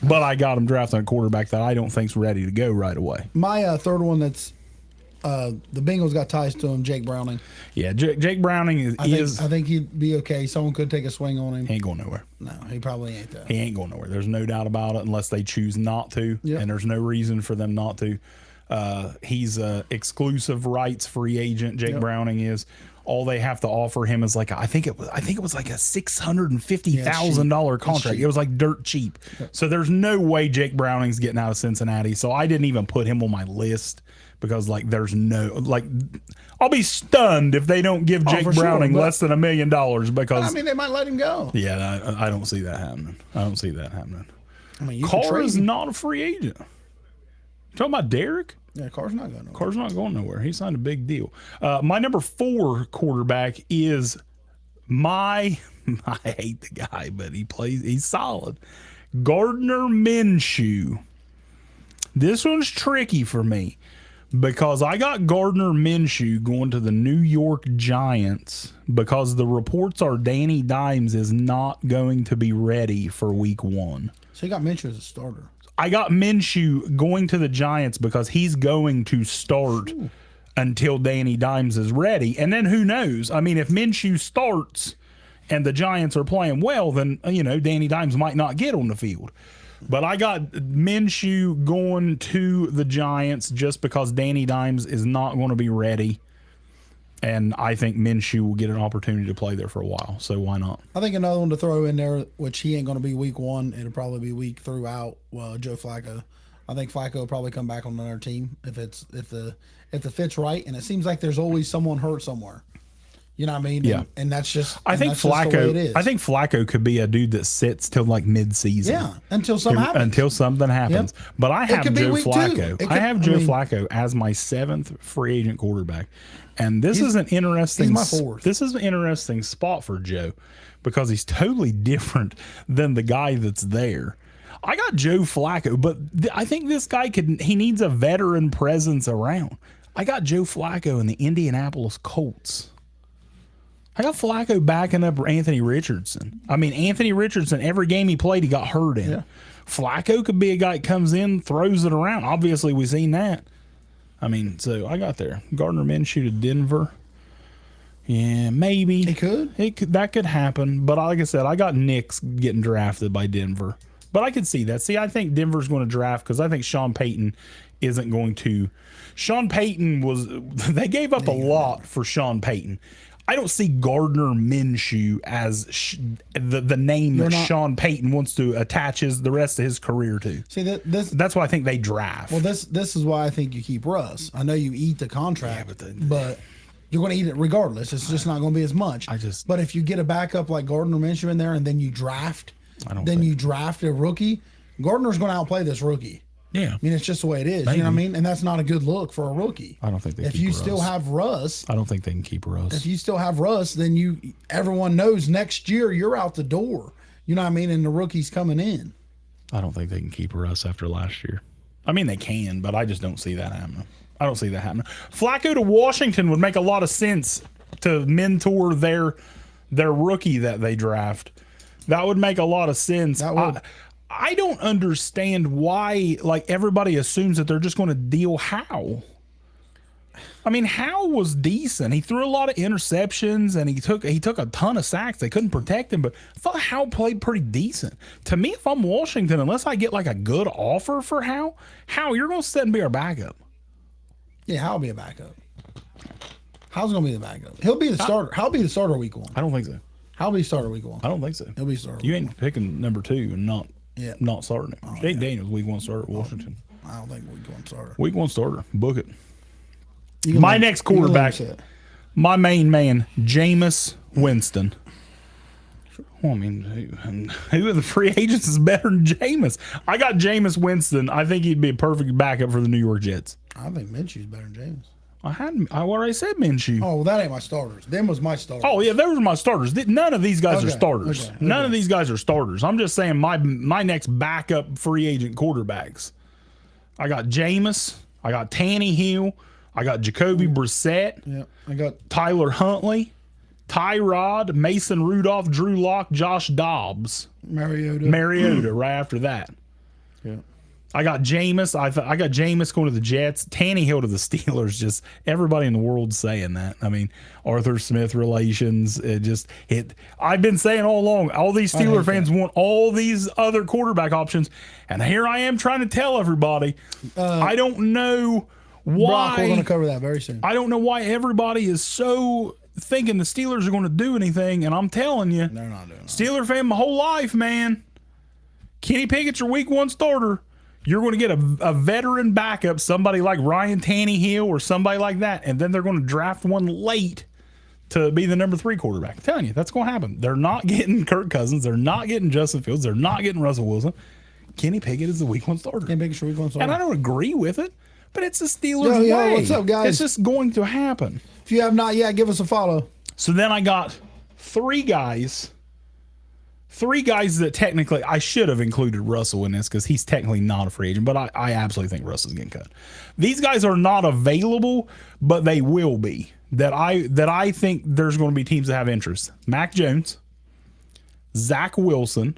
A: But I got them drafting a quarterback that I don't think's ready to go right away.
B: My third one that's the Bengals got ties to him, Jake Browning.
A: Yeah, Jake Browning
B: I think he'd be okay. Someone could take a swing on him.
A: He ain't going nowhere.
B: No, he probably ain't though.
A: He ain't going nowhere. There's no doubt about it unless they choose not to, and there's no reason for them not to. He's a exclusive rights free agent. Jake Browning is. All they have to offer him is like I think it was like a $650,000 contract. It was like dirt cheap. So there's no way Jake Browning's getting out of Cincinnati. So I didn't even put him on my list because like there's no like I'll be stunned if they don't give Jake Browning less than $1 million because
B: I mean they might let him go.
A: Yeah, I don't see that happening. I mean,
B: Carr
A: Carr is not a free agent. You talking about Derek?
B: Yeah, Carr's not going nowhere.
A: Carr's not going nowhere. He signed a big deal. My number 4 quarterback is I hate the guy, but he's solid. Gardner Minshew. This one's tricky for me because I got Gardner Minshew going to the New York Giants because the reports are Danny Dimes is not going to be ready for week 1.
B: So you got Minshew as a starter.
A: I got Minshew going to the Giants because he's going to start until Danny Dimes is ready. And then who knows? I mean, if Minshew starts and the Giants are playing well, then, Danny Dimes might not get on the field. But I got Minshew going to the Giants just because Danny Dimes is not going to be ready. And I think Minshew will get an opportunity to play there for a while. So why not?
B: I think another one to throw in there, which he ain't going to be week 1. It'll probably be week throughout. Joe Flacco. I think Flacco will probably come back on another team if the fit's right. And it seems like there's always someone hurt somewhere. You know what I mean?
A: Yeah.
B: And that's just.
A: I think
B: that's just the way it is.
A: I think Flacco could be a dude that sits till like mid-season.
B: Yeah, until something happens.
A: Until something happens.
B: Yep.
A: But I have
B: could be
A: Joe
B: week 2.
A: Flacco. I have Joe Flacco as my 7th free agent quarterback. And this is an interesting.
B: He's my 4th.
A: This is an interesting spot for Joe because he's totally different than the guy that's there. I got Joe Flacco, but I think this guy he needs a veteran presence around. I got Joe Flacco in the Indianapolis Colts. I got Flacco backing up Anthony Richardson. I mean, Anthony Richardson, every game he played, he got hurt in.
B: Yeah.
A: Flacco could be a guy that comes in, throws it around. Obviously, we've seen that. I mean, so I got there. Gardner Minshew to Denver. Yeah, maybe.
B: He could.
A: That could happen. But like I said, I got Knicks getting drafted by Denver. But I could see that. See, I think Denver's going to draft because I think Sean Payton isn't going to. Sean Payton they gave up a lot for Sean Payton. I don't see Gardner Minshew as the name that Sean Payton wants to attach the rest of his career to.
B: See
A: that's why I think they draft.
B: Well, this is why I think you keep Russ. I know you eat the contract, but you're going to eat it regardless. It's just not going to be as much. But if you get a backup like Gardner Minshew in there, and then you draft, you draft a rookie, Gardner's going to outplay this rookie.
A: Yeah.
B: I mean, it's just the way it is.
A: Maybe.
B: You know what I mean? And that's not a good look for a rookie.
A: I don't think they
B: If you still have Russ.
A: I don't think they can keep Russ.
B: If you still have Russ, then everyone knows next year you're out the door. You know what I mean? And the rookie's coming in.
A: I don't think they can keep Russ after last year. I mean, they can, but I just don't see that happening. I don't see that happening. Flacco to Washington would make a lot of sense to mentor their rookie that they draft. That would make a lot of sense.
B: That would.
A: I don't understand why everybody assumes that they're just going to deal Howe. I mean, Howe was decent. He threw a lot of interceptions and he took a ton of sacks. They couldn't protect him, but I thought Howe played pretty decent. To me, if I'm Washington, unless I get a good offer for Howe, you're going to sit and be our backup.
B: Yeah, Howe'll be a backup. Howe's going to be the backup. He'll be the starter. Howe'll be the starter week 1.
A: I don't think so.
B: Howe'll be starter week 1.
A: I don't think so.
B: He'll be starter.
A: You ain't picking number 2 and not starting him. Jake Daniels, week 1 starter at Washington.
B: I don't think week 1 starter.
A: Week 1 starter. Book it. My next quarterback, my main man, Jameis Winston. Well, I mean, who of the free agents is better than Jameis? I got Jameis Winston. I think he'd be a perfect backup for the New York Jets.
B: I think Minshew's better than Jameis.
A: I already said Minshew.
B: Oh, well, that ain't my starters. Them was my starters.
A: Oh, yeah, those were my starters. None of these guys are starters.
B: Okay.
A: None of these guys are starters. I'm just saying my next backup free agent quarterbacks. I got Jameis. I got Tannehill. I got Jacoby Brissett.
B: Yeah, I got
A: Tyler Huntley, Tyrod, Mason Rudolph, Drew Lock, Josh Dobbs. Mariota right after that.
B: Yeah.
A: I got Jameis. I got Jameis going to the Jets. Tannehill to the Steelers. Just everybody in the world saying that. I mean, Arthur Smith relations. I've been saying all along, all these Steeler fans want all these other quarterback options. And here I am trying to tell everybody, I don't know why.
B: Brock, we're going to cover that very soon.
A: I don't know why everybody is so thinking the Steelers are going to do anything. And I'm telling you,
B: they're not doing it.
A: Steeler fan my whole life, man. Kenny Pickett's your week 1 starter. You're going to get a veteran backup, somebody like Ryan Tannehill or somebody like that, and then they're going to draft one late to be the number 3 quarterback. I'm telling you, that's going to happen. They're not getting Kirk Cousins. They're not getting Justin Fields. They're not getting Russell Wilson. Kenny Pickett is the week 1 starter.
B: Kenny Pickett's week 1 starter.
A: And I don't agree with it, but it's the Steelers way.
B: What's up, guys?
A: It's just going to happen.
B: If you have not yet, give us a follow.
A: So then I got 3 guys three guys that technically I should have included Russell in this because he's technically not a free agent, but I absolutely think Russell's getting cut. These guys are not available, but they will be. That I think there's going to be teams that have interest. Mac Jones, Zach Wilson,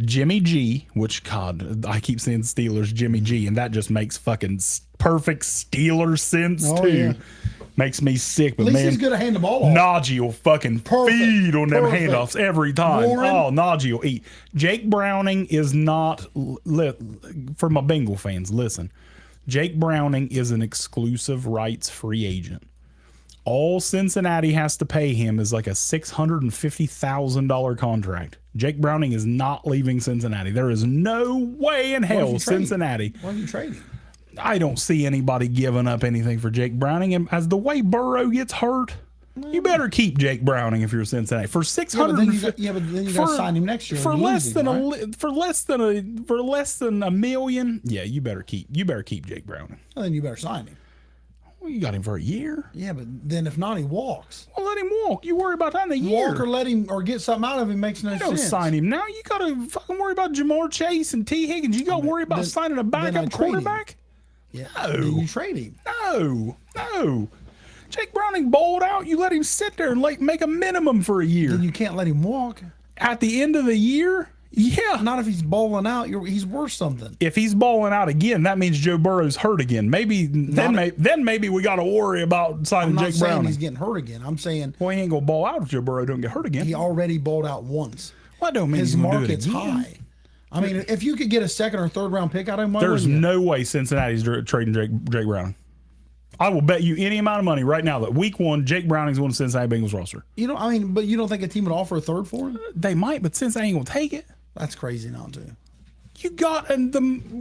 A: Jimmy G, which God, I keep saying Steelers, Jimmy G, and that just makes fucking perfect Steelers sense too.
B: Yeah.
A: Makes me sick, but
B: At least
A: man,
B: he's good to hand the ball off.
A: Najee will fucking
B: Perfect.
A: feed on them
B: Perfect.
A: handoffs every time.
B: Warren.
A: Oh, Najee will eat. Jake Browning is not, for my Bengal fans, listen. Jake Browning is an exclusive rights free agent. All Cincinnati has to pay him is like a $650,000 contract. Jake Browning is not leaving Cincinnati. There is no way in hell Cincinnati.
B: Why don't you trade him?
A: I don't see anybody giving up anything for Jake Browning. And as the way Burrow gets hurt, you better keep Jake Browning if you're Cincinnati for $600.
B: But then you got to sign him next year
A: for
B: and
A: less
B: lose
A: than
B: him, right?
A: for less than $1 million. Yeah, you better keep Jake Browning.
B: Well, then you better sign him.
A: Well, you got him for a year.
B: Yeah, but then if not, he walks.
A: Well, let him walk. You worry about that in a year.
B: Walk or let him or get something out of him makes no
A: Don't
B: sense.
A: sign him now. You gotta fucking worry about Jamar Chase and T Higgins. You gotta worry about
B: then-
A: signing a
B: then I
A: backup
B: trade him.
A: quarterback.
B: Yeah,
A: No.
B: then you trade him.
A: No. Jake Browning bowled out. You let him sit there and make a minimum for a year.
B: Then you can't let him walk.
A: At the end of the year, yeah.
B: Not if he's bowling out. He's worth something.
A: If he's balling out again, that means Joe Burrow's hurt again. Maybe then maybe we got to worry about
B: I'm
A: signing
B: not
A: Jake
B: saying
A: Browning.
B: he's getting hurt again. I'm saying
A: Well, he ain't gonna ball out if Joe Burrow don't get hurt again.
B: he already bowled out once.
A: Well, I don't mean
B: His
A: he's gonna do it
B: market's
A: again.
B: high. I mean, if you could get a second or third round pick out of him, why
A: There's
B: wouldn't you?
A: no way Cincinnati's trading Jake Browning. I will bet you any amount of money right now that week one, Jake Browning's on the Cincinnati Bengals roster.
B: You know, I mean, but you don't think a team would offer a third for him?
A: They might, but Cincinnati ain't gonna take it.
B: That's crazy not to.
A: You got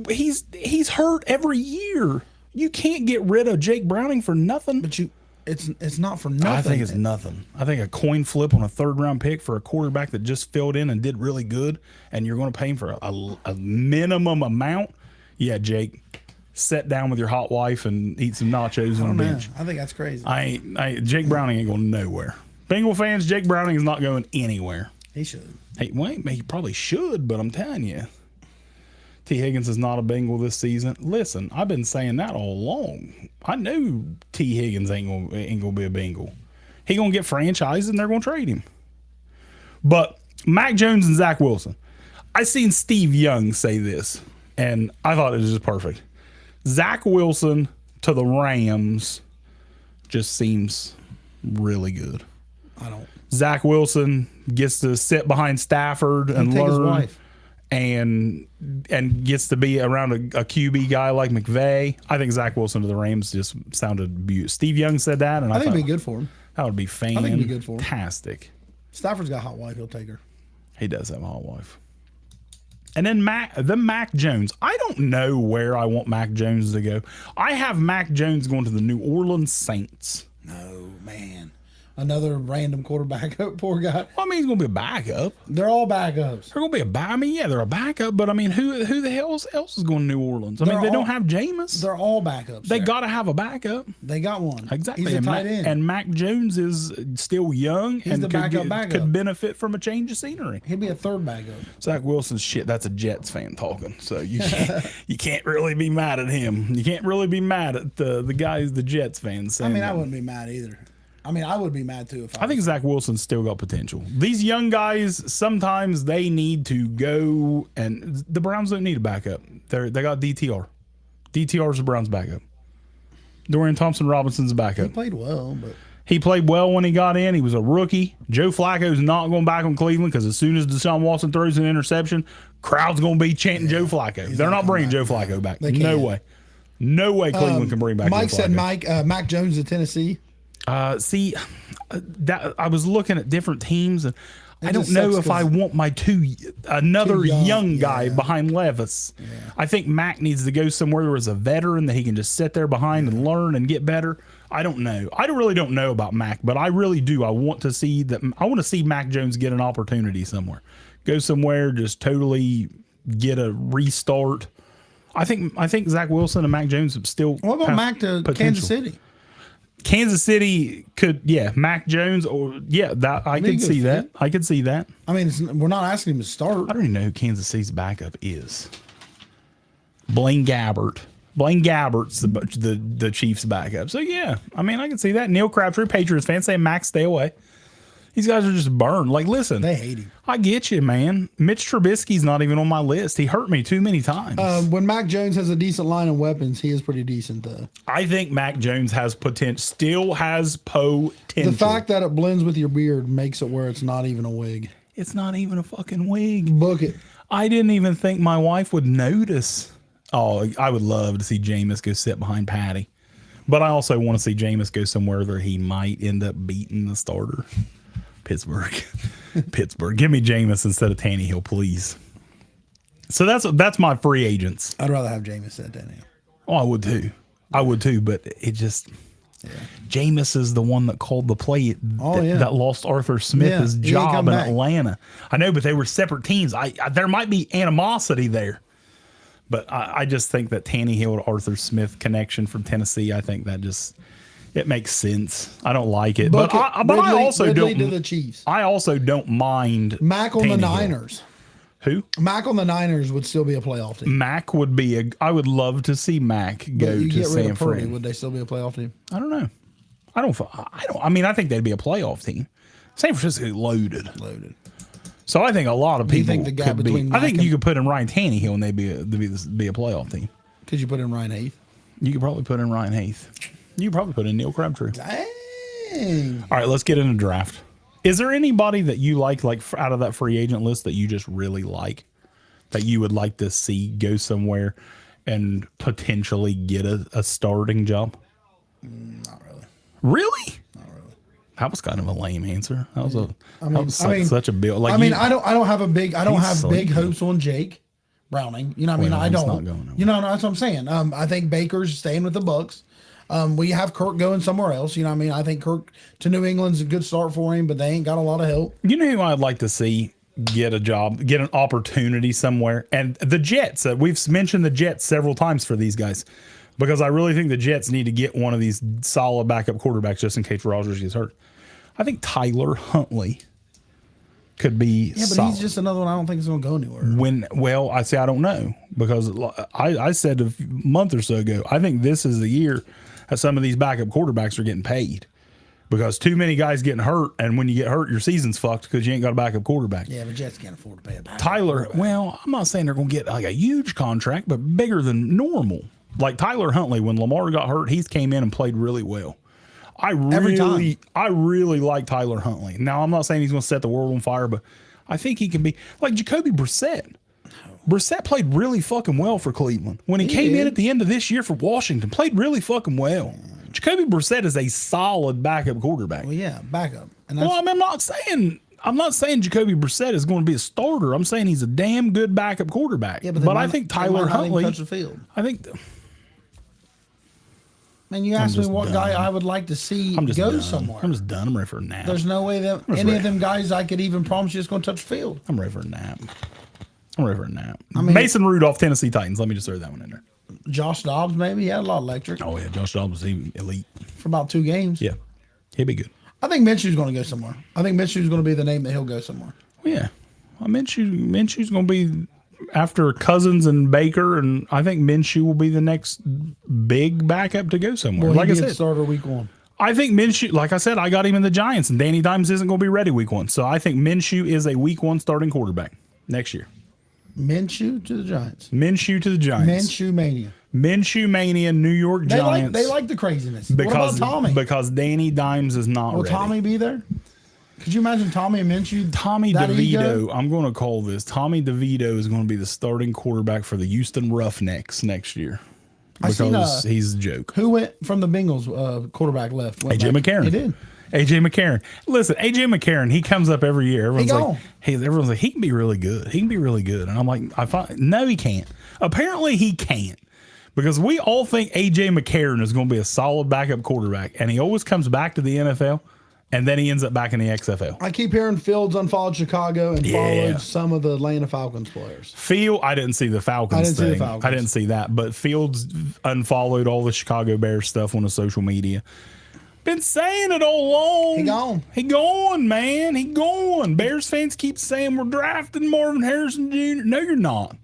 A: he's hurt every year. You can't get rid of Jake Browning for nothing.
B: But it's not for nothing.
A: I think it's nothing. I think a coin flip on a third round pick for a quarterback that just filled in and did really good, and you're going to pay him for a minimum amount. Yeah, Jake, sit down with your hot wife and eat some nachos on the
B: Man,
A: beach.
B: I think that's crazy.
A: Jake Browning ain't going nowhere. Bengal fans, Jake Browning is not going anywhere.
B: He should.
A: Hey, wait, he probably should, but I'm telling you, T. Higgins is not a Bengal this season. Listen, I've been saying that all along. I knew T. Higgins ain't gonna be a Bengal. He gonna get franchised and they're gonna trade him. But Mac Jones and Zach Wilson, I seen Steve Young say this, and I thought it was just perfect. Zach Wilson to the Rams just seems really good.
B: I don't.
A: Zach Wilson gets to sit behind Stafford and
B: take his
A: learn,
B: wife.
A: and gets to be around a QB guy like McVay. I think Zach Wilson to the Rams just sounded beautiful. Steve Young said that, and I
B: I think
A: thought
B: it'd be good for him.
A: that would be
B: think it'd be good for him.
A: fantastic.
B: Stafford's got a hot wife. He'll take her.
A: He does have a hot wife. And then Mac Jones. I don't know where I want Mac Jones to go. I have Mac Jones going to the New Orleans Saints.
B: No, man. Another random quarterback. Poor guy.
A: Well, I mean, he's going to be a backup.
B: They're all backups.
A: They're going to be a backup. I mean, yeah, they're a backup, but I mean, who the hell else is going to New Orleans? I mean,
B: They're
A: they
B: all-
A: don't have Jameis.
B: They're all backups.
A: They
B: there.
A: got to have a backup.
B: They got one.
A: Exactly.
B: He's a
A: and
B: tight end.
A: And Mac Jones is still young and
B: the backup.
A: could benefit from a change of scenery.
B: He'd be a third backup.
A: Zach Wilson's shit. That's a Jets fan talking. So you can't really be mad at him. You can't really be mad at the guys, the Jets fans.
B: I
A: saying
B: mean, I
A: that.
B: wouldn't be mad either. I mean, I would be mad too if
A: I think Zach Wilson's still got potential. These young guys, sometimes they need to go, and the Browns don't need a backup. They got DTR. DTR's the Browns' backup. Dorian Thompson-Robinson's a backup.
B: he played well, but
A: He played well when he got in. He was a rookie. Joe Flacco's not going back on Cleveland because as soon as Deshaun Watson throws an interception, crowd's going to be chanting Joe Flacco. They're not bringing Joe Flacco back.
B: They
A: No
B: can't.
A: way. No way Cleveland can bring back
B: Mike
A: Joe
B: said
A: Flacco.
B: Mac Jones to Tennessee.
A: See, that I was looking at different teams, and I don't
B: just
A: know
B: sucks
A: if I
B: 'cause
A: want another
B: too young,
A: young guy
B: yeah.
A: behind Levis. I think Mac needs to go somewhere as a veteran that he can just sit there behind and learn and get better. I don't know. I really don't know about Mac, but I really do. I want to see that. I want to see Mac Jones get an opportunity somewhere, go somewhere, just totally get a restart. I think Zach Wilson and Mac Jones still.
B: What about
A: have
B: Mac to
A: potential.
B: Kansas City?
A: Kansas City could, Mac Jones, or that I
B: Be
A: could
B: a
A: see
B: good
A: that.
B: fit.
A: I could see that.
B: I mean, we're not asking him to start.
A: I don't even know who Kansas City's backup is. Blaine Gabbert. Blaine Gabbert's the Chiefs' backup. So yeah, I mean, I can see that. Neil Crabtree, Patriots fan, saying Max, stay away. These guys are just burned. Like, listen,
B: They hate him.
A: I get you, man. Mitch Trubisky's not even on my list. He hurt me too many times.
B: When Mac Jones has a decent line of weapons, he is pretty decent though.
A: I think Mac Jones has potential. Still has potential.
B: The fact that it blends with your beard makes it where it's not even a wig.
A: It's not even a fucking wig.
B: Book it.
A: I didn't even think my wife would notice. Oh, I would love to see Jameis go sit behind Patty. But I also want to see Jameis go somewhere where he might end up beating the starter. Pittsburgh. Pittsburgh. Give me Jameis instead of Tannehill, please. So that's my free agents.
B: I'd rather have Jameis than Tannehill.
A: Oh, I would too. I would too, but it just... Jameis is the one that called the play that lost Arthur Smith his
B: he ain't
A: job
B: come
A: in
B: back.
A: Atlanta. I know, but they were separate teams. I there might be animosity there, but I just think that Tannehill to Arthur Smith connection from Tennessee. I think that just it makes sense. I don't like it,
B: Book
A: but
B: it.
A: I also
B: Ridley to
A: don't.
B: the Chiefs.
A: I also don't mind
B: Mac on the
A: Tannehill.
B: Niners.
A: Who?
B: Mac on the Niners would still be a playoff team.
A: Mac would be I would love to see Mac go
B: But you
A: to
B: get rid
A: San
B: of Purdy,
A: Fran.
B: would they still be a playoff team?
A: I don't know. I don't. I mean, I think they'd be a playoff team. San Francisco loaded.
B: Loaded.
A: So I think a lot of people
B: you think the gap
A: could be.
B: between
A: I think
B: Mac
A: you could put in Ryan Tannehill and they'd be a playoff team.
B: Could you put in Ryan Heath?
A: You could probably put in Ryan Heath. You could probably put in Neil Crabtree.
B: Dang.
A: All right, let's get into draft. Is there anybody that you like out of that free agent list that you just really like, that you would like to see go somewhere and potentially get a starting job?
B: Not really.
A: Really? That was kind of a lame answer. That was such a bill. Like,
B: I don't have big
A: sleeping.
B: hopes on Jake Browning. You know what I mean?
A: Well,
B: I
A: he's
B: don't.
A: not going nowhere.
B: You know, that's what I'm saying. I think Baker's staying with the Bucks. We have Kirk going somewhere else. You know what I mean? I think Kirk to New England's a good start for him, but they ain't got a lot of help.
A: You know who I'd like to see get a job, get an opportunity somewhere? And the Jets. We've mentioned the Jets several times for these guys because I really think the Jets need to get one of these solid backup quarterbacks just in case Rodgers gets hurt. I think Tyler Huntley could be
B: Yeah, but
A: solid.
B: he's just another one I don't think is going to go anywhere.
A: I say I don't know because I said a month or so ago, I think this is the year that some of these backup quarterbacks are getting paid because too many guys getting hurt. And when you get hurt, your season's fucked because you ain't got a backup quarterback.
B: Yeah, but Jets can't afford to pay a backup.
A: Tyler, well, I'm not saying they're going to get like a huge contract, but bigger than normal. Like Tyler Huntley, when Lamar got hurt, he came in and played really well. I really like Tyler Huntley. Now, I'm not saying he's going to set the world on fire, but I think he can be like Jacoby Brissett. Brissett played really fucking well for Cleveland. When he came in at the end of this year for Washington, played really fucking well. Jacoby Brissett is a solid backup quarterback.
B: Well, yeah, backup. And that's,
A: Well, I mean, I'm not saying Jacoby Brissett is going to be a starter. I'm saying he's a damn good backup quarterback.
B: yeah,
A: but
B: they
A: I
B: might-
A: think
B: they might
A: Tyler
B: not even
A: Huntley.
B: touch the field.
A: I think
B: Man, you asked me
A: just
B: what
A: done.
B: guy I would like to see
A: I'm just
B: go
A: done.
B: somewhere.
A: I'm just done. I'm ready for a nap.
B: There's no way that any
A: ready.
B: of them guys I could even promise you is going to touch the field.
A: I'm ready for a nap. I'm ready for a nap.
B: mean-
A: Mason Rudolph, Tennessee Titans. Let me just throw that one in there.
B: Josh Dobbs, maybe he had a lot of electric
A: Oh yeah, Josh Dobbs is elite.
B: for about 2 games.
A: Yeah, he'd be good.
B: I think Minshew's going to go somewhere. I think Minshew's going to be the name that he'll go somewhere.
A: Well, yeah, Minshew's going to be after Cousins and Baker, and I think Minshew will be the next big backup to go somewhere.
B: Well,
A: like I
B: he did
A: said,
B: starter week 1.
A: I think Minshew. Like I said, I got him in the Giants, and Danny Dimes isn't going to be ready week 1. So I think Minshew is a week 1 starting quarterback next year.
B: Minshew to the Giants.
A: Minshew to the Giants.
B: Minshew mania.
A: Minshew mania, New York
B: They
A: Giants.
B: like the craziness.
A: because
B: what about Tommy?
A: because Danny Dimes is not
B: Will
A: ready.
B: Tommy be there? Could you imagine Tommy and Minshew?
A: Tommy
B: that ego?
A: DeVito, I'm going to call this. Tommy DeVito is going to be the starting quarterback for the Houston Roughnecks next year because
B: seen,
A: he's a joke.
B: Who went from the Bengals quarterback left? Went
A: AJ
B: back.
A: McCarron.
B: He did.
A: AJ McCarron. Listen, AJ McCarron, he comes up every year. Everyone's like, he can be really good. He can be really good. And I'm like, no, he can't. Apparently he can't. Because we all think AJ McCarron is going to be a solid backup quarterback. And he always comes back to the NFL. And then he ends up back in the XFL.
B: I keep hearing Fields unfollowed Chicago and followed some of the Atlanta Falcons players.
A: I didn't see the Falcons
B: I didn't see the
A: thing.
B: Falcons.
A: I didn't see that. But Fields unfollowed all the Chicago Bears stuff on the social media. Been saying it all along.
B: He gone.
A: He gone, man. He gone. Bears fans keep saying we're drafting Marvin Harrison Jr. No, you're not.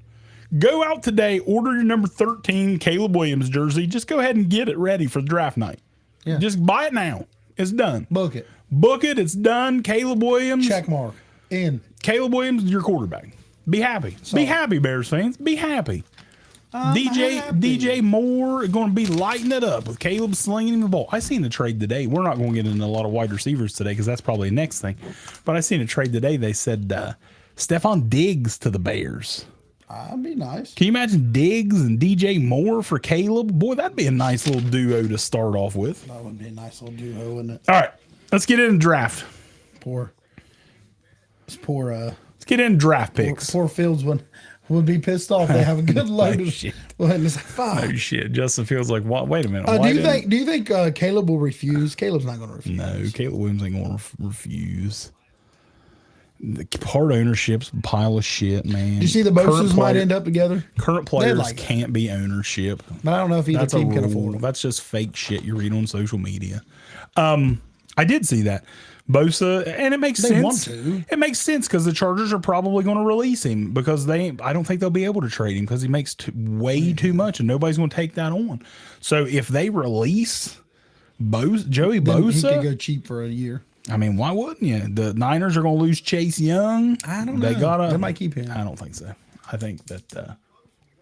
A: Go out today, order your number 13 Caleb Williams jersey. Just go ahead and get it ready for draft night.
B: Yeah.
A: Just buy it now. It's done.
B: Book it.
A: Book it. It's done. Caleb Williams.
B: Check mark. In.
A: Caleb Williams is your quarterback. Be happy. Be happy, Bears fans. Be happy. DJ Moore is going to be lighting it up with Caleb slinging him the ball. I seen a trade today. We're not going to get into a lot of wide receivers today because that's probably the next thing. But I seen a trade today. They said Stephon Diggs to the Bears.
B: That'd be nice.
A: Can you imagine Diggs and DJ Moore for Caleb? Boy, that'd be a nice little duo to start off with.
B: That would be a nice little duo, wouldn't it?
A: All right, let's get into draft.
B: Let's
A: get into draft picks.
B: Poor Fields would be pissed off. They have a good load of
A: shit.
B: Well, it's like, fuck.
A: Oh shit! Justin Fields like, what? Wait a minute.
B: Do you think Caleb will refuse? Caleb's not going to refuse.
A: No, Caleb Williams ain't going to refuse. The part ownership's a pile of shit, man.
B: Do you see the Bosa's might end up together?
A: Current players
B: like
A: can't be ownership.
B: But I don't know if either
A: That's
B: team
A: a
B: can
A: rule.
B: afford them.
A: That's just fake shit you read on social media. I did see that. Bosa, and it makes
B: They
A: sense.
B: want to.
A: It makes sense because the Chargers are probably going to release him because I don't think they'll be able to trade him because he makes way too much and nobody's going to take that on. So if they release Joey
B: Then he
A: Bosa,
B: could go cheap for a year.
A: I mean, why wouldn't you? The Niners are going to lose Chase Young.
B: I don't know. They might keep him.
A: I don't think so. I think that.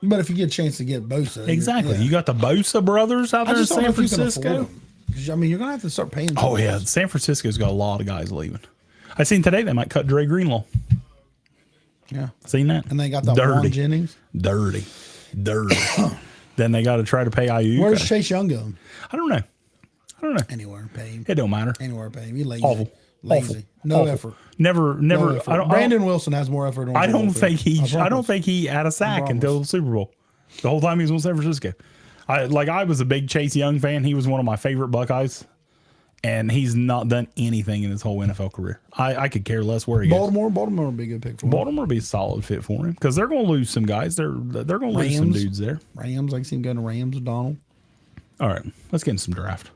B: But if you get a chance to get Bosa,
A: Exactly. You got the Bosa brothers out there in San Francisco.
B: I mean, you're going to have to start paying.
A: Oh, yeah. San Francisco's got a lot of guys leaving. I seen today they might cut Dre Greenlaw.
B: Yeah.
A: Seen that?
B: And they got that Juan Jennings.
A: Dirty. Then they got to try to pay Ayuk.
B: Where's Chase Young going?
A: I don't know.
B: Anywhere, pay him.
A: It don't matter.
B: Anywhere, pay him. He lazy.
A: Awful.
B: Lazy.
A: Awful.
B: No
A: Awful.
B: effort.
A: Never.
B: No effort. Brandon Wilson has more effort.
A: I don't think he had a sack until the Super Bowl. The whole time he was in San Francisco. I was a big Chase Young fan. He was one of my favorite Buckeyes, and he's not done anything in his whole NFL career. I could care less where he goes.
B: Baltimore would be a good pick for him.
A: Baltimore would be a solid fit for him because they're going to lose some guys. They're going to lose some dudes there.
B: Rams, I can see him going to Rams with Donald.
A: All right, let's get in some draft.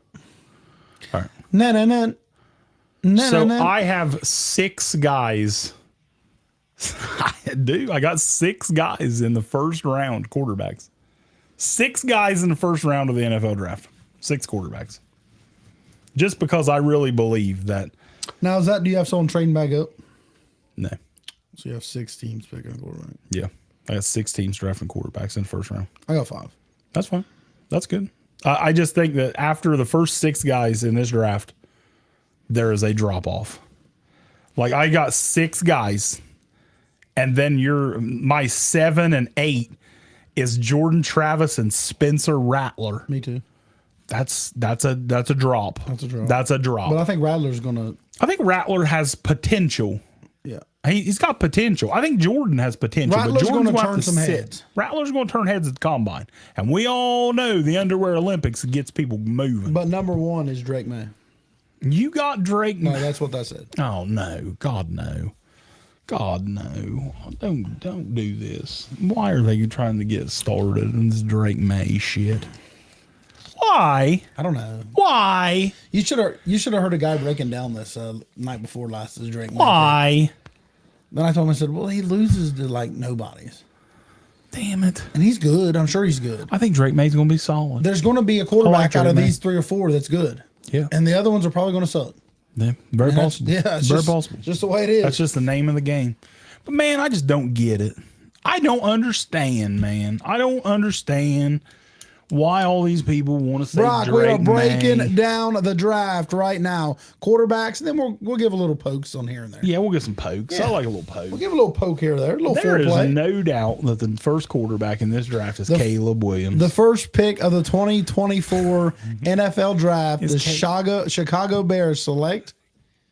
A: All right.
B: No.
A: I have 6 guys. I do. I got 6 guys in the first round, quarterbacks. 6 guys in the first round of the NFL draft. 6 quarterbacks. Just because I really believe that.
B: Now, do you have someone trading back up?
A: No.
B: So you have 6 teams picking a quarterback.
A: Yeah. I got 6 teams drafting quarterbacks in the first round.
B: I got 5.
A: That's fine. That's good. I just think that after the first 6 guys in this draft, there is a drop off. Like I got 6 guys, and then my 7 and 8 is Jordan Travis and Spencer Rattler.
B: Me too.
A: That's a drop. That's a drop.
B: But I think Rattler's gonna.
A: I think Rattler has potential.
B: Yeah.
A: He's got potential. I think Jordan has potential.
B: Rattler's
A: but Jordan's
B: gonna
A: going to
B: turn some heads.
A: Rattler's going to turn heads at the combine, and we all know the underwear Olympics gets people moving.
B: But number 1 is Drake May.
A: You got Drake.
B: No, that's what that said.
A: Oh no, God no, God no! Don't do this. Why are they trying to get started in this Drake May shit? Why?
B: I don't know.
A: Why?
B: You should have heard a guy breaking down this night before last. Is Drake May.
A: Why?
B: Then I told him, I said, well, he loses to like nobodies.
A: Damn it!
B: And he's good. I'm sure he's good.
A: I think Drake May's going to be solid.
B: There's going to be a quarterback out of
A: Drake May.
B: these 3 or 4 that's good.
A: Yeah.
B: And the other ones are probably going to suck.
A: Yeah, very possible.
B: Yeah, it's
A: very
B: just,
A: possible.
B: Just the way it is.
A: That's just the name of the game. But man, I just don't get it. I don't understand, man. I don't understand why all these people want to say
B: Brock, we
A: Drake
B: are breaking
A: May.
B: down the draft right now. Quarterbacks, and then we'll give a little pokes on here and there.
A: Yeah, we'll get some pokes.
B: Yeah.
A: I like a little poke.
B: We'll give a little poke here or there, a little
A: There is
B: foreplay.
A: no doubt that the first quarterback in this draft is Caleb Williams.
B: The first pick of the 2024 NFL draft,
A: Is
B: the Chicago Bears select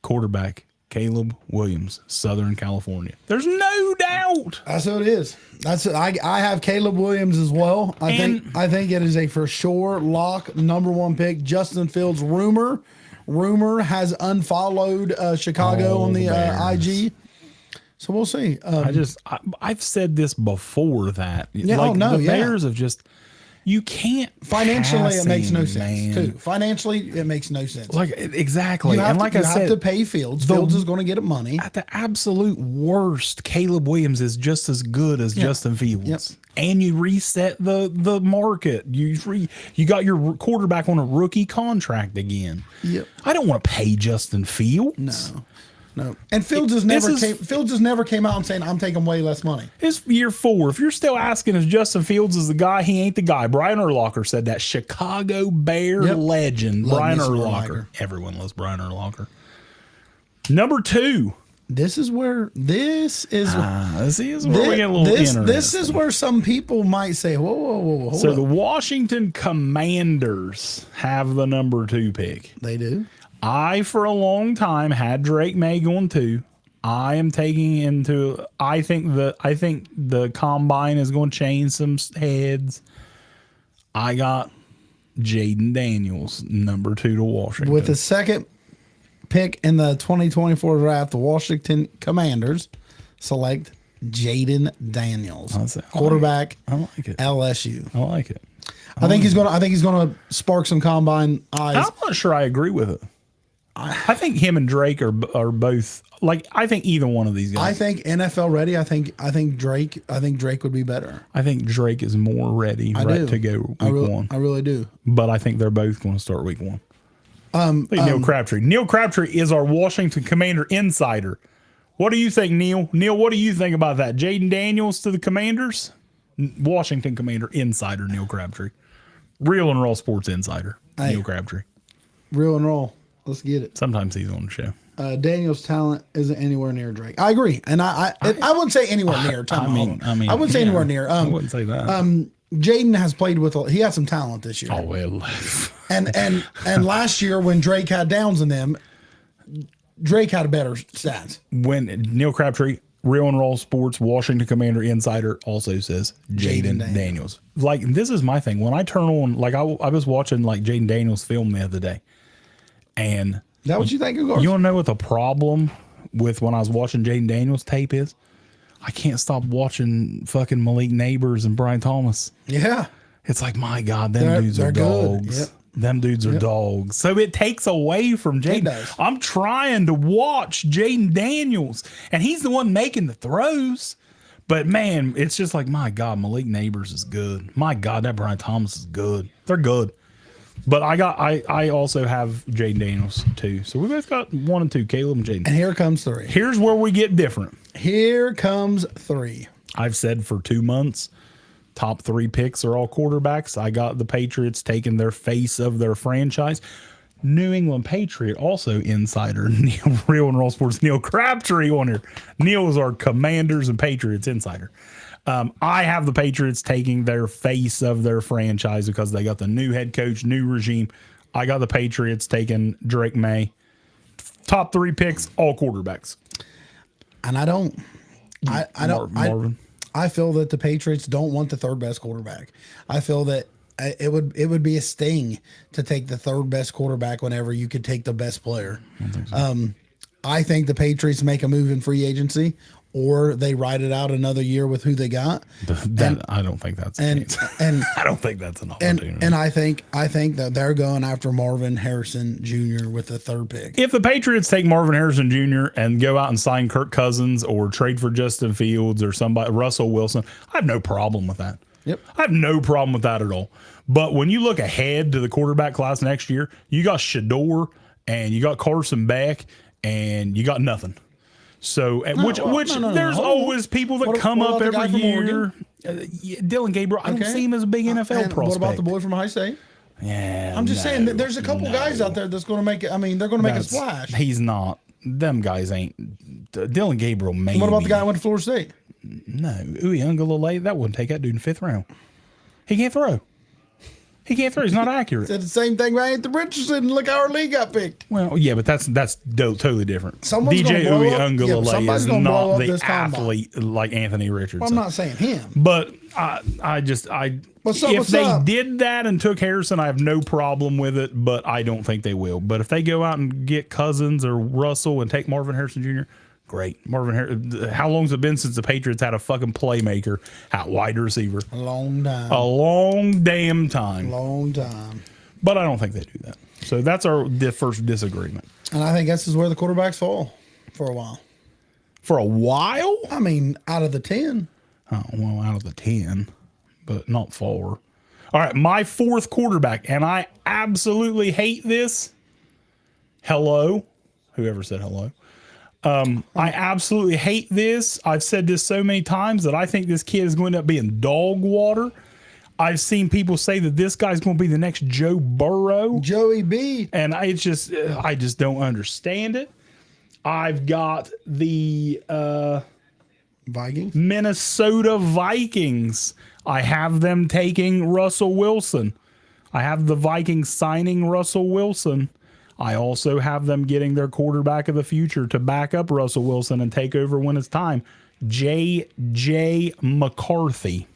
A: quarterback Caleb Williams, Southern California. There's no doubt.
B: That's who it is. I have Caleb Williams as well. I think it is a for sure lock number 1 pick. Justin Fields rumor has unfollowed Chicago on the IG. So we'll see.
A: I've said this before that.
B: Yeah,
A: the
B: yeah.
A: Bears have just You can't
B: Financially, it makes no
A: passing,
B: sense,
A: man.
B: too. Financially, it makes no sense.
A: Like exactly,
B: you have
A: and
B: to,
A: like
B: you
A: I
B: have
A: said,
B: to pay Fields. Fields is going to get money.
A: at the absolute worst, Caleb Williams is just as good as Justin Fields.
B: Yep.
A: And you reset the market. You got your quarterback on a rookie contract again.
B: Yep.
A: I don't want to pay Justin Fields.
B: No. And Fields Fields has never came out and saying I'm taking way less money.
A: It's year 4. If you're still asking if Justin Fields is the guy, he ain't the guy. Brian Urlacher said that. Chicago Bear legend,
B: Love
A: Brian
B: me some
A: Urlacher.
B: Urlacher.
A: Everyone loves Brian Urlacher. Number 2.
B: This is where
A: This is where we get a little interesting.
B: this is where some people might say, whoa, hold
A: So
B: up.
A: the Washington Commanders have the number 2 pick.
B: They do.
A: I, for a long time, had Drake May going 2. I am taking into. I think the combine is going to change some heads. I got Jaden Daniels, number 2 to Washington.
B: With the second pick in the 2024 draft, the Washington Commanders select Jaden Daniels, quarterback,
A: I like it.
B: LSU.
A: I like it.
B: I think he's gonna spark some combine eyes.
A: I'm not sure I agree with it. I think him and Drake are both like. I think either one of these guys.
B: I think NFL ready. I think Drake would be better.
A: I think Drake is more ready to go week 1.
B: I really do.
A: But I think they're both going to start week 1. Neil Crabtree. Neil Crabtree is our Washington Commander insider. What do you think, Neil? Neil, what do you think about that? Jaden Daniels to the Commanders? Washington Commander insider, Neil Crabtree. Real and Raw Sports insider, Neil Crabtree.
B: Real and roll. Let's get it.
A: Sometimes he's on the show.
B: Daniel's talent isn't anywhere near Drake. I agree, and I wouldn't say anywhere near.
A: I mean,
B: I wouldn't say anywhere near.
A: I wouldn't say that.
B: Jaden has played with. He has some talent this year.
A: Oh well.
B: And last year when Drake had downs in them, Drake had a better stats.
A: When Neil Crabtree, Real and Raw Sports, Washington Commander insider, also says Jaden Daniels. Like, this is my thing. When I turn on, like, I was watching like Jaden Daniels film the other day, and
B: Is that what you think of?
A: you want to know what the problem with when I was watching Jaden Daniels tape is? I can't stop watching fucking Malik Neighbors and Brian Thomas.
B: Yeah.
A: It's like, my God, them dudes are
B: good.
A: dogs.
B: Yep.
A: Them dudes are dogs. So it takes away from Jaden.
B: does.
A: I'm trying to watch Jaden Daniels, and he's the one making the throws. But, man, it's just like, my God, Malik Neighbors is good. My God, that Brian Thomas is good. They're good. But I also have Jaden Daniels, too. So we both got 1 and 2, Caleb and Jaden.
B: And here comes 3.
A: Here's where we get different.
B: Here comes 3.
A: I've said for 2 months, top 3 picks are all quarterbacks. I got the Patriots taking their face of their franchise. New England Patriot, also insider, Neil, Real and Raw Sports, Neil Crabtree on here. Neil is our Commanders and Patriots insider. I have the Patriots taking their face of their franchise because they got the new head coach, new regime. I got the Patriots taking Drake May. Top 3 picks, all quarterbacks.
B: And I don't.
A: Marvin.
B: I feel that the Patriots don't want the third best quarterback. I feel that it would be a sting to take the third best quarterback whenever you could take the best player. I think the Patriots make a move in free agency, or they ride it out another year with who they got.
A: I don't think that's I don't think that's an opportunity.
B: And I think that they're going after Marvin Harrison Jr. with the 3rd pick.
A: If the Patriots take Marvin Harrison Jr. and go out and sign Kirk Cousins or trade for Justin Fields or somebody, Russell Wilson, I have no problem with that.
B: Yep.
A: I have no problem with that at all. But when you look ahead to the quarterback class next year, you got Shador and you got Carson Beck and you got nothing. So, there's always people that come up every year. Dylan Gabriel, I don't see him as a big NFL prospect.
B: What about the boy from High State?
A: Yeah,
B: I'm just saying that there's a couple guys out there that's going to make it. I mean, they're going to make a splash.
A: He's not. Them guys ain't. Dylan Gabriel, maybe.
B: What about the guy who went to Florida State?
A: No, Uiagalelei, that wouldn't take that dude in the 5th round. He can't throw. He's not accurate.
B: Said the same thing about Anthony Richardson. Look how our league got picked.
A: Well, yeah, but that's totally different.
B: Someone's
A: DJ Uiagalelei is not the athlete like Anthony Richardson.
B: Well, I'm not saying him.
A: But if they did that and took Harrison, I have no problem with it, but I don't think they will. But if they go out and get Cousins or Russell and take Marvin Harrison Jr., Great. Marvin Harrison. How long's it been since the Patriots had a fucking playmaker at wide receiver?
B: A long time.
A: A long damn time.
B: Long time.
A: But I don't think they do that. So that's our first disagreement.
B: And I think this is where the quarterbacks fall for a while.
A: For a while?
B: I mean, out of the 10.
A: Oh, well, out of the 10, but not 4. All right, my fourth quarterback, and I absolutely hate this. Hello. Whoever said hello. I absolutely hate this. I've said this so many times that I think this kid is going to end up being dog water. I've seen people say that this guy's going to be the next Joe Burrow.
B: Joey B.
A: And I just don't understand it. I've got the
B: Vikings.
A: Minnesota Vikings. I have them taking Russell Wilson. I have the Vikings signing Russell Wilson. I also have them getting their quarterback of the future to back up Russell Wilson and take over when it's time. J.J. McCarthy.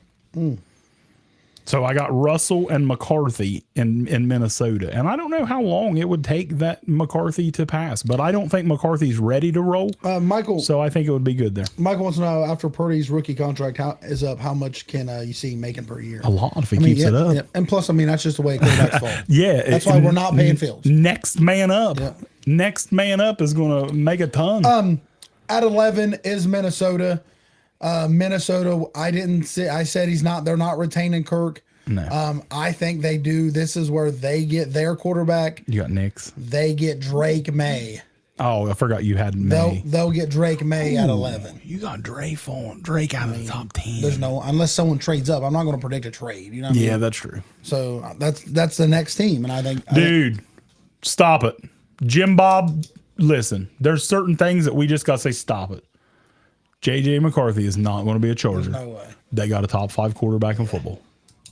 A: So I got Russell and McCarthy in Minnesota. And I don't know how long it would take that McCarthy to pass, but I don't think McCarthy's ready to roll.
B: Michael.
A: So I think it would be good there.
B: Michael wants to know, after Purdy's rookie contract is up, how much can you see him making per year?
A: A lot if he keeps it up.
B: Yeah. And plus, I mean, that's just the way quarterbacks fall.
A: Yeah.
B: That's why we're not paying Fields.
A: Next man up.
B: Yeah.
A: Next man up is going to make a ton.
B: At 11 is Minnesota. Minnesota, I said they're not retaining Kirk.
A: No.
B: I think they do. This is where they get their quarterback.
A: You got Knicks.
B: They get Drake May.
A: Oh, I forgot you had May.
B: They'll get Drake May at 11.
A: You got Drake out of the top 10.
B: There's no, unless someone trades up. I'm not going to predict a trade. You know what I
A: Yeah,
B: mean?
A: that's true.
B: So that's the next team, and I think
A: Dude, stop it. Jim Bob, listen, there's certain things that we just got to say stop it. J.J. McCarthy is not going to be a Charger.
B: no way.
A: They got a top 5 quarterback in football.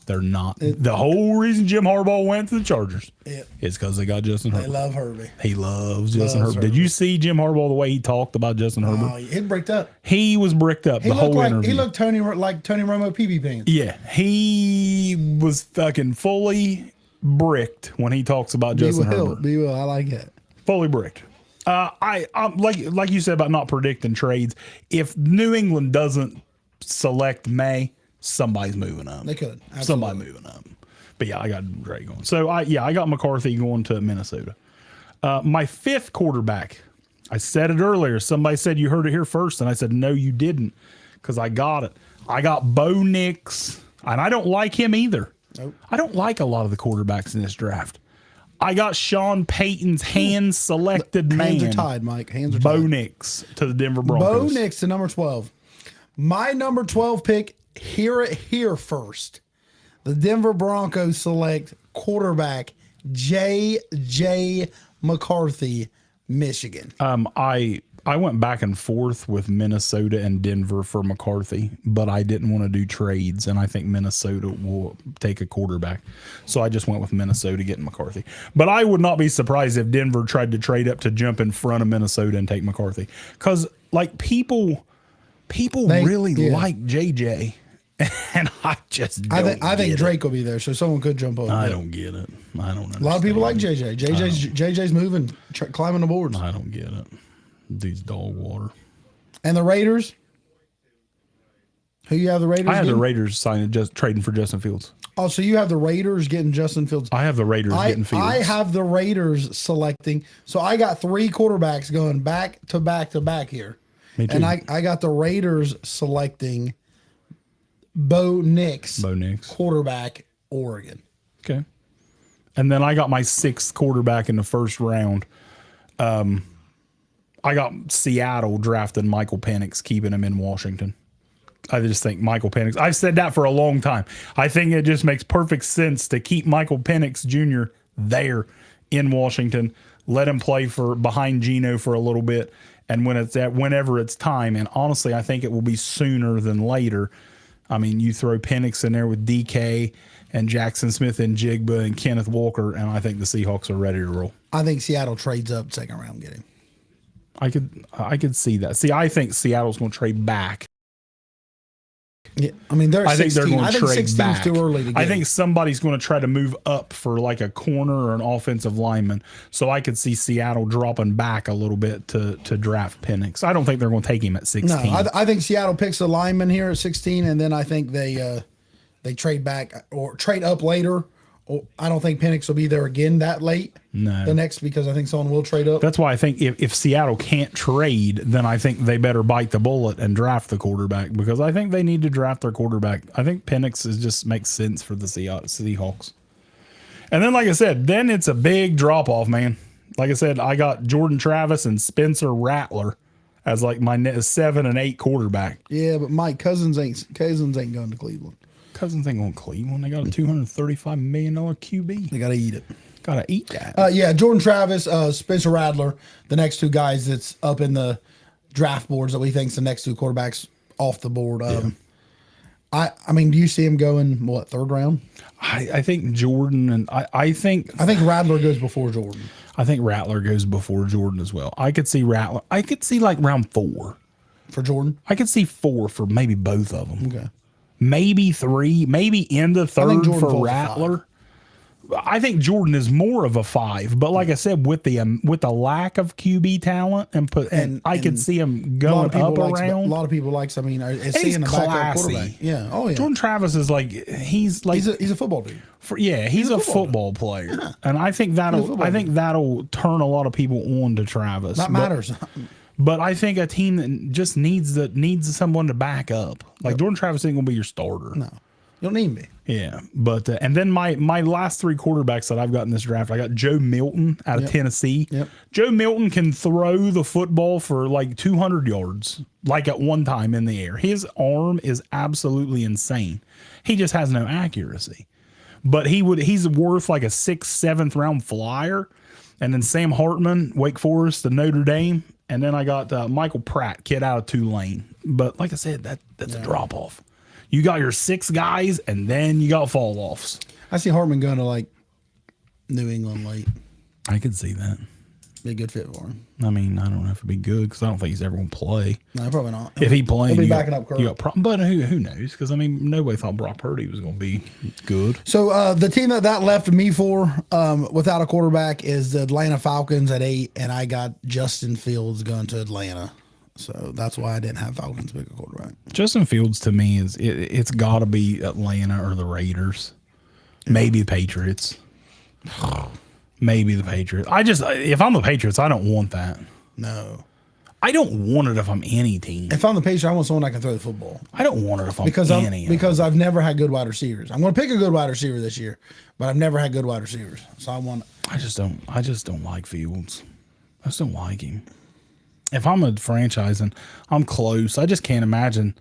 A: They're not. The whole reason Jim Harbaugh went to the Chargers is because they got Justin Herbert.
B: They love Herbie.
A: He loves Justin Herbert. Did you see Jim Harbaugh the way he talked about Justin Herbert?
B: Oh, he bricked up.
A: He was bricked up the whole interview.
B: He looked Tony Romo PB pants.
A: Yeah, he was fucking fully bricked when he talks about Justin Herbert.
B: Be will. I like it.
A: Fully bricked. I'm like you said about not predicting trades. If New England doesn't select May, somebody's moving up.
B: They could. Absolutely.
A: Somebody moving up. But yeah, I got Drake going. So I got McCarthy going to Minnesota. My fifth quarterback. I said it earlier. Somebody said you heard it here first, and I said no, you didn't, because I got it. I got Bo Nix, and I don't like him either.
B: Nope.
A: I don't like a lot of the quarterbacks in this draft. I got Sean Payton's hand-selected man.
B: Hands are tied, Mike. Hands are
A: Bo
B: tied.
A: Nix to the Denver Broncos.
B: Bo Nix to number 12. My number 12 pick, hear it here first. The Denver Broncos select quarterback J.J. McCarthy, Michigan.
A: I went back and forth with Minnesota and Denver for McCarthy, but I didn't want to do trades, and I think Minnesota will take a quarterback. So I just went with Minnesota getting McCarthy. But I would not be surprised if Denver tried to trade up to jump in front of Minnesota and take McCarthy. Because like people really like JJ. And I just don't
B: I think
A: get
B: Drake will be there, so someone could jump over.
A: I don't get it. I don't understand.
B: A lot of people like JJ. JJ's moving, climbing the boards.
A: I don't get it. These dog water.
B: And the Raiders? Who you have the Raiders?
A: I have the
B: getting?
A: Raiders signing trading for Justin Fields.
B: Oh, so you have the Raiders getting Justin Fields.
A: I have the Raiders getting Fields.
B: I have the Raiders selecting. So I got 3 quarterbacks going back to back to back here.
A: Me too.
B: And I got the Raiders selecting Bo Nix, quarterback, Oregon.
A: Okay. And then I got my 6th quarterback in the first round. I got Seattle drafting Michael Penix, keeping him in Washington. I just think Michael Penix. I've said that for a long time. I think it just makes perfect sense to keep Michael Penix Jr. there in Washington. Let him play behind Geno for a little bit, and whenever it's time. And honestly, I think it will be sooner than later. I mean, you throw Penix in there with DK and Jackson Smith and Jigba and Kenneth Walker, and I think the Seahawks are ready to roll.
B: I think Seattle trades up second round, get him.
A: I could see that. See, I think Seattle's going to trade back
B: Yeah, I mean, they're
A: I think
B: 16.
A: they're going
B: I
A: to
B: think
A: trade
B: 16
A: back.
B: is too early to get.
A: I think somebody's going to try to move up for like a corner or an offensive lineman. So I could see Seattle dropping back a little bit to draft Penix. I don't think they're going to take him at 16.
B: No, I think Seattle picks a lineman here at 16, and then I think they trade back or trade up later. Or I don't think Penix will be there again that late.
A: No.
B: The next, because I think someone will trade up.
A: That's why I think if Seattle can't trade, then I think they better bite the bullet and draft the quarterback, because I think they need to draft their quarterback. I think Penix just makes sense for the Seahawks. And then, like I said, then it's a big drop off, man. Like I said, I got Jordan Travis and Spencer Rattler as like my 7 and 8 quarterback.
B: Yeah, but Mike Cousins ain't going to Cleveland.
A: Cousins ain't going to Cleveland. They got a $235 million QB.
B: They got to eat it.
A: Got to eat that.
B: Yeah, Jordan Travis, Spencer Rattler, the next two guys that's up in the draft boards that we think's the next two quarterbacks off the board. I mean, do you see him going what, third round?
A: I think Jordan and I think
B: Rattler goes before Jordan.
A: I think Rattler goes before Jordan as well. I could see Rattler. I could see like round 4
B: for Jordan.
A: I could see 4 for maybe both of them.
B: Okay.
A: Maybe 3, maybe in the third
B: Jordan
A: for Rattler. I think Jordan is more of a 5, but like I said, with the lack of QB talent and I could see him going up around.
B: A lot of people likes. I mean, is seeing the backup quarterback. Yeah. Oh yeah.
A: Jordan Travis is like he's
B: a football dude.
A: He's a football player, yeah. And I think that'll turn a lot of people on to Travis.
B: That matters.
A: But I think a team that just needs someone to back up. Like Jordan Travis ain't gonna be your starter.
B: No, you don't need me.
A: Yeah, but and then my last 3 quarterbacks that I've got in this draft, I got Joe Milton out of Tennessee.
B: Yep.
A: Joe Milton can throw the football for like 200 yards, like at one time in the air. His arm is absolutely insane. He just has no accuracy. But he's worth like a 6th, 7th round flyer. And then Sam Hartman, Wake Forest, the Notre Dame. And then I got Michael Pratt, kid out of Tulane. But like I said, that's a drop off. You got your 6 guys, and then you got fall offs.
B: I see Hartman going to like New England late.
A: I could see that.
B: Be a good fit for him.
A: I mean, I don't know if it'd be good because I don't think he's ever going to play.
B: No, probably not.
A: If he playing,
B: he'll be backing up Kirk.
A: But who knows? Because I mean, nobody thought Brock Purdy was going to be good.
B: So the team that left me for without a quarterback is the Atlanta Falcons at 8, and I got Justin Fields going to Atlanta. So that's why I didn't have Falcons pick a quarterback.
A: Justin Fields to me it's got to be Atlanta or the Raiders, maybe the Patriots. Maybe the Patriots. If I'm the Patriots, I don't want that.
B: No.
A: I don't want it if I'm any team.
B: If I'm the Patriots, I want someone that can throw the football.
A: I don't want it if I'm any.
B: Because I've never had good wide receivers. I'm going to pick a good wide receiver this year, but I've never had good wide receivers. So I just don't like Fields. I just don't like him. If I'm a franchise and I'm close, I just can't imagine.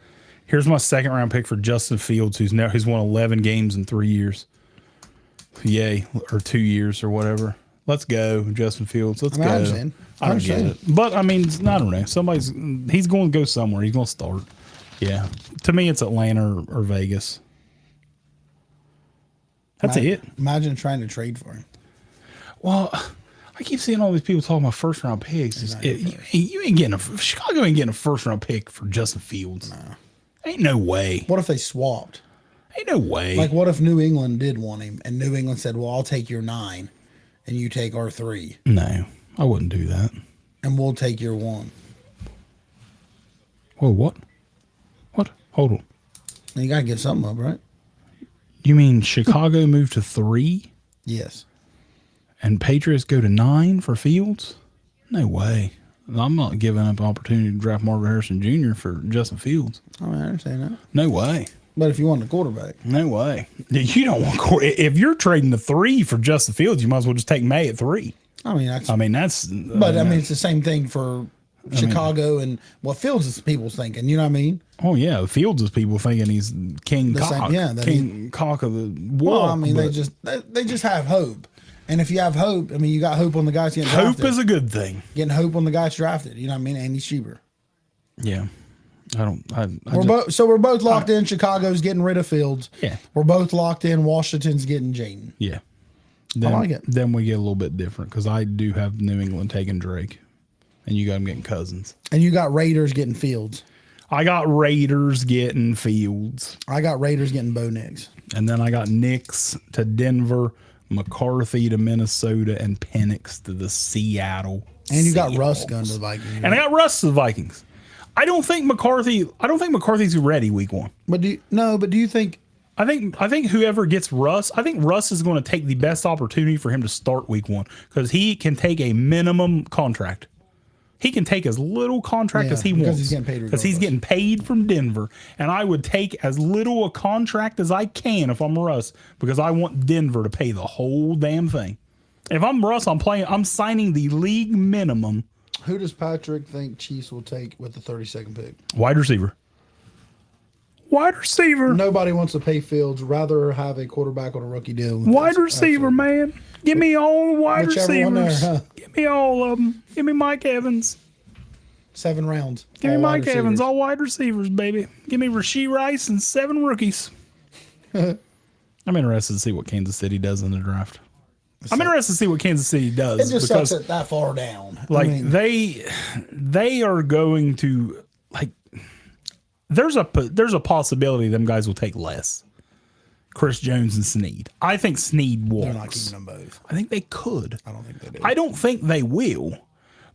B: Here's my 2nd round pick for Justin Fields, who's won 11 games in 3 years. Yay, or 2 years or whatever. Let's go, Justin Fields. Let's go. I don't get it. But I mean, I don't know. He's going to go somewhere. He's going to start. Yeah. To me, it's Atlanta or Vegas. That's it. Imagine trying to trade for him.
A: Well, I keep seeing all these people talking about 1st round picks. You ain't getting Chicago ain't getting a 1st round pick for Justin Fields. No. Ain't no way.
B: What if they swapped?
A: Ain't no way.
B: Like, what if New England did want him, and New England said, "Well, I'll take your 9, and you take our 3."
A: No, I wouldn't do that.
B: And we'll take your 1.
A: Whoa, what? What? Hold on.
B: And you gotta give something up, right?
A: You mean Chicago moved to 3?
B: Yes.
A: And Patriots go to 9 for Fields? No way. I'm not giving up an opportunity to draft Marvin Harrison Jr. for Justin Fields.
B: I mean, I understand that.
A: No way.
B: But if you want a quarterback.
A: No way. You don't want if you're trading the 3 for Justin Fields, you might as well just take May at 3.
B: I mean, that's. But it's the same thing for Chicago and what Fields is people's thinking. You know what I mean?
A: Oh yeah, Fields is people thinking he's King Cock.
B: King
A: Cock of the walk.
B: Well, I mean, they just have hope. And if you have hope, I mean, you got hope on the guys getting drafted.
A: Hope is a good thing.
B: Getting hope on the guys drafted. You know what I mean? Andy Schieber.
A: Yeah.
B: We're both locked in. Chicago's getting rid of Fields.
A: Yeah.
B: We're both locked in. Washington's getting Jayden.
A: Yeah.
B: I like it.
A: Then we get a little bit different because I do have New England taking Drake, and you got them getting Cousins.
B: And you got Raiders getting Fields.
A: I got Raiders getting Fields.
B: I got Raiders getting Bo Nix.
A: And then I got Nix to Denver, McCarthy to Minnesota, and Penix to the Seattle.
B: And you got
A: Seahawks.
B: Russ going to the Vikings.
A: And I got Russ to the Vikings. I don't think McCarthy's ready week 1.
B: But do you think
A: I think whoever gets Russ, I think Russ is going to take the best opportunity for him to start week 1 because he can take a minimum contract. He can take as little contract as he
B: because
A: wants
B: he's getting paid
A: because he's
B: regardless.
A: getting paid from Denver, and I would take as little a contract as I can if I'm Russ because I want Denver to pay the whole damn thing. If I'm Russ, I'm signing the league minimum.
B: who does Patrick think Chiefs will take with the 32nd pick?
A: Wide receiver. Wide receiver.
B: Nobody wants to pay Fields. Rather have a quarterback on a rookie deal.
A: Wide receiver, man. Give me all the wide
B: Whichever one
A: receivers.
B: there, huh?
A: Give me all of them. Give me Mike Evans.
B: 7 rounds.
A: Give me
B: all
A: Mike
B: wide
A: Evans,
B: receivers.
A: all wide receivers, baby. Give me Rashee Rice and 7 rookies. I'm interested to see what Kansas City does in the draft. I'm interested to see what Kansas City does.
B: It just
A: because,
B: sucks that far down.
A: like, they are going to, like, there's a possibility them guys will take less. Chris Jones and Snead. I think Snead walks.
B: they're not keeping them both.
A: I think they could.
B: I don't think they do.
A: I don't think they will.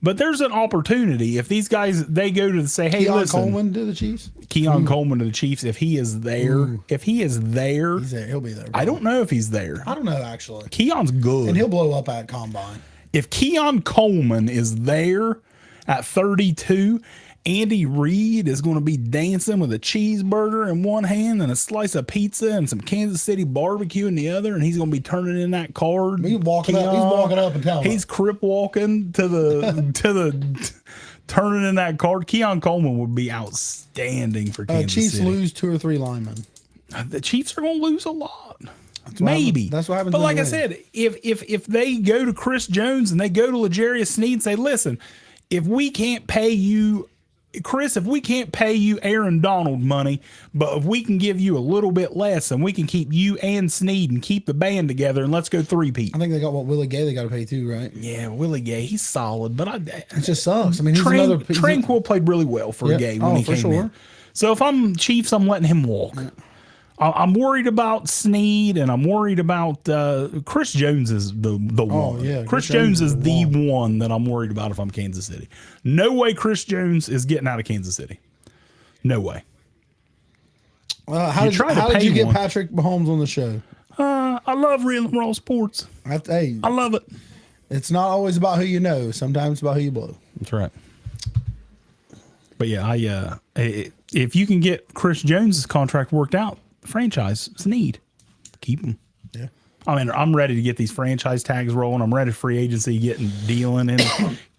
A: But there's an opportunity if these guys they go to say, hey,
B: Keon
A: listen,
B: Coleman to the Chiefs.
A: Keon Coleman to the Chiefs. If he is there,
B: He's there. He'll be there.
A: I don't know if he's there.
B: I don't know actually.
A: Keon's good.
B: And he'll blow up at combine.
A: If Keon Coleman is there at 32, Andy Reid is going to be dancing with a cheeseburger in one hand and a slice of pizza and some Kansas City barbecue in the other, and he's going to be turning in that card.
B: He's walking up and telling.
A: He's crip walking to the turning in that card. Keon Coleman would be outstanding for Kansas
B: Chiefs
A: City.
B: lose 2 or 3 linemen.
A: The Chiefs are going to lose a lot.
B: what
A: Maybe.
B: that's what happens
A: But
B: when
A: like I
B: they
A: said, if they go to Chris Jones and they go to L'Jarius Sneed and say, listen, if we can't pay you, Chris, if we can't pay you Aaron Donald money, but if we can give you a little bit less and we can keep you and Sneed and keep the band together and let's go 3-peat.
B: I think they got what Willie Gay they got to pay too, right?
A: Yeah, Willie Gay, he's solid, but
B: It just sucks. I mean, he's another.
A: Tranquil played really well for a game when he
B: for
A: came
B: sure.
A: in. So if I'm Chiefs, I'm letting him walk. I'm worried about Sneed, and I'm worried about Chris Jones is the one.
B: yeah,
A: Chris Jones is the one that I'm worried about if I'm Kansas City. No way Chris Jones is getting out of Kansas City. No way.
B: How did
A: try to pay
B: you get
A: one.
B: Patrick Mahomes on the show?
A: I love Real and Raw Sports.
B: Hey,
A: I love it.
B: it's not always about who you know. Sometimes it's about who you blow.
A: That's right. But yeah, if you can get Chris Jones' contract worked out, franchise Sneed, keep him.
B: Yeah.
A: I mean, I'm ready to get these franchise tags rolling. I'm ready for free agency, dealing and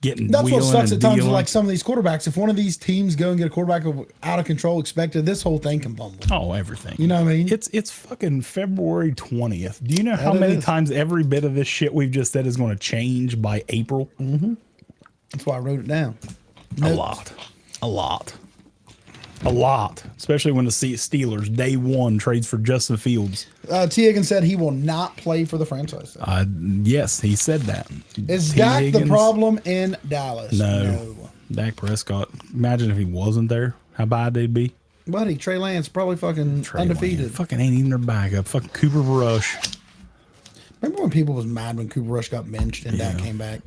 A: getting.
B: That's what
A: wheeling
B: sucks
A: and
B: at times with
A: dealing.
B: like some of these quarterbacks. If one of these teams go and get a quarterback out of control expected, this whole thing can bumble.
A: Oh, everything.
B: You know what I mean?
A: It's fucking February 20th. Do you know how
B: That it
A: many
B: is.
A: times every bit of this shit we've just said is going to change by April?
B: That's why I wrote it down.
A: A lot. Especially when the Steelers day one trades for Justin Fields.
B: T. Higgins said he will not play for the franchise.
A: Yes, he said that.
B: Is
A: T.
B: Dak the
A: Higgins?
B: problem in Dallas?
A: No. Dak Prescott. Imagine if he wasn't there. How bad they'd be.
B: Buddy, Trey Lance probably fucking
A: Trey
B: undefeated.
A: Lance. Fucking ain't even their backup. Fucking Cooper Rush.
B: Remember when people was mad when Cooper Rush got benched and Dak came back?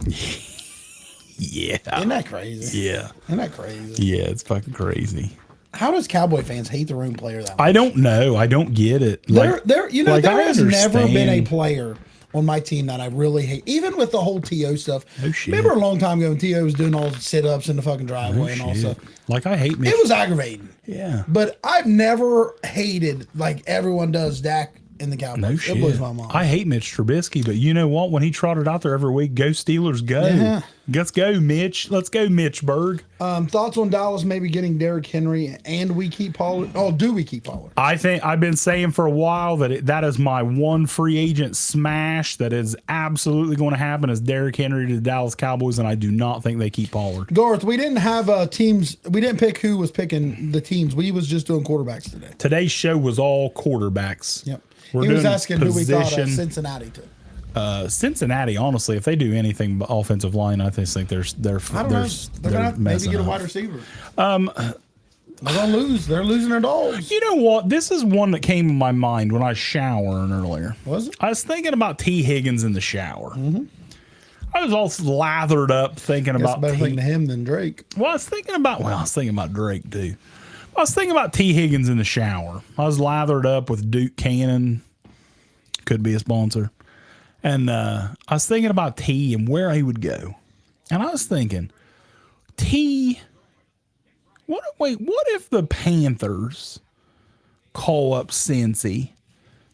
A: Yeah.
B: Isn't that crazy?
A: Yeah.
B: Isn't that crazy?
A: Yeah, it's fucking crazy.
B: How does Cowboy fans hate their own player that much?
A: I don't know. I don't get it.
B: There
A: like,
B: there
A: I
B: has never been a
A: understand.
B: player on my team that I really hate. Even with the whole T.O. stuff.
A: No shit.
B: Remember a long time ago when T.O. was doing all the sit-ups in the fucking driveway and all
A: Shit.
B: stuff?
A: Like, I hate Mitch.
B: It was aggravating.
A: Yeah.
B: But I've never hated like everyone does Dak in the Cowboys.
A: No
B: It
A: shit.
B: blows my mind.
A: I hate Mitch Trubisky, but you know what? When he trotted out there every week, go Steelers, go.
B: Yeah.
A: Let's go, Mitch. Let's go, Mitchburg.
B: Thoughts on Dallas maybe getting Derrick Henry and we keep Pollard? Oh, do we keep Pollard?
A: I think I've been saying for a while that that is my one free agent smash that is absolutely going to happen is Derrick Henry to the Dallas Cowboys, and I do not think they keep Pollard.
B: Garth, we didn't have teams. We didn't pick who was picking the teams. We was just doing quarterbacks today.
A: Today's show was all quarterbacks.
B: Yep.
A: We're
B: He was
A: doing
B: asking who we thought
A: position.
B: Cincinnati took.
A: Cincinnati, honestly, if they do anything but offensive line, I just think they're
B: I don't know. They're gonna have to maybe
A: messing
B: get a
A: up.
B: wide receiver. They're gonna lose. They're losing their dogs.
A: You know what? This is one that came to my mind when I was showering earlier.
B: Was it?
A: I was thinking about T. Higgins in the shower. I was all lathered up thinking
B: That's
A: about
B: a better
A: T.
B: thing to him than Drake.
A: Well, I was thinking about Drake too. I was thinking about T. Higgins in the shower. I was lathered up with Duke Cannon, could be a sponsor, and I was thinking about T and where he would go, and I was thinking, T. What if the Panthers call up Cincy?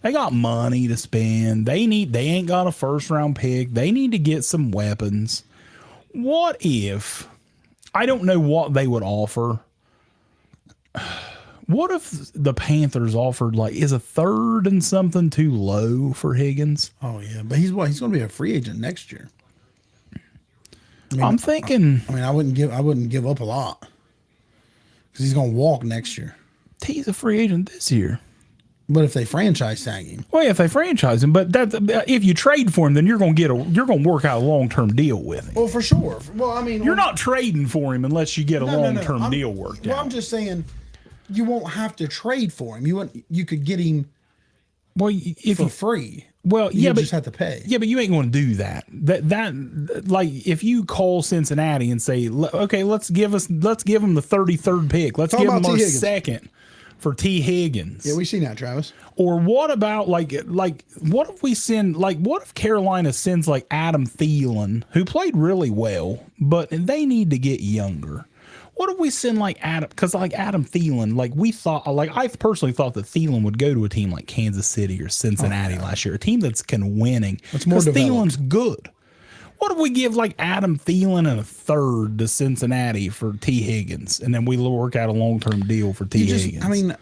A: They got money to spend. They ain't got a first round pick. They need to get some weapons. What if, I don't know what they would offer. What if the Panthers offered, like, is a third and something too low for Higgins?
B: Oh yeah, but he's going to be a free agent next year.
A: I'm thinking
B: I wouldn't give up a lot because he's going to walk next year.
A: T's a free agent this year.
B: But if they franchise tag him,
A: Well, if they franchise him, but that if you trade for him, then you're going to work out a long term deal with him.
B: well, for sure. Well, I mean,
A: You're not trading for him unless you get a long term deal worked
B: Well,
A: out.
B: I'm just saying, you won't have to trade for him. You could get him
A: Well, if
B: for
A: you,
B: free.
A: well,
B: You
A: yeah, but
B: just have to pay.
A: yeah, but you ain't going to do that. That like if you call Cincinnati and say, okay, let's give them the 33rd pick. Let's
B: Talk
A: give them
B: about
A: our
B: T. Higgins.
A: second for T. Higgins.
B: Yeah, we seen that, Travis.
A: Or what about like what if we send what if Carolina sends like Adam Thielen, who played really well, but they need to get younger. What if we send like Adam, because like Adam Thielen, like we thought, like I personally thought that Thielen would go to a team like Kansas City or Cincinnati last year, a team that's winning.
B: That's more
A: because
B: developed.
A: Thielen's good. What if we give like Adam Thielen and a third to Cincinnati for T. Higgins, and then we work out a long term deal for T. Higgins?
B: I mean,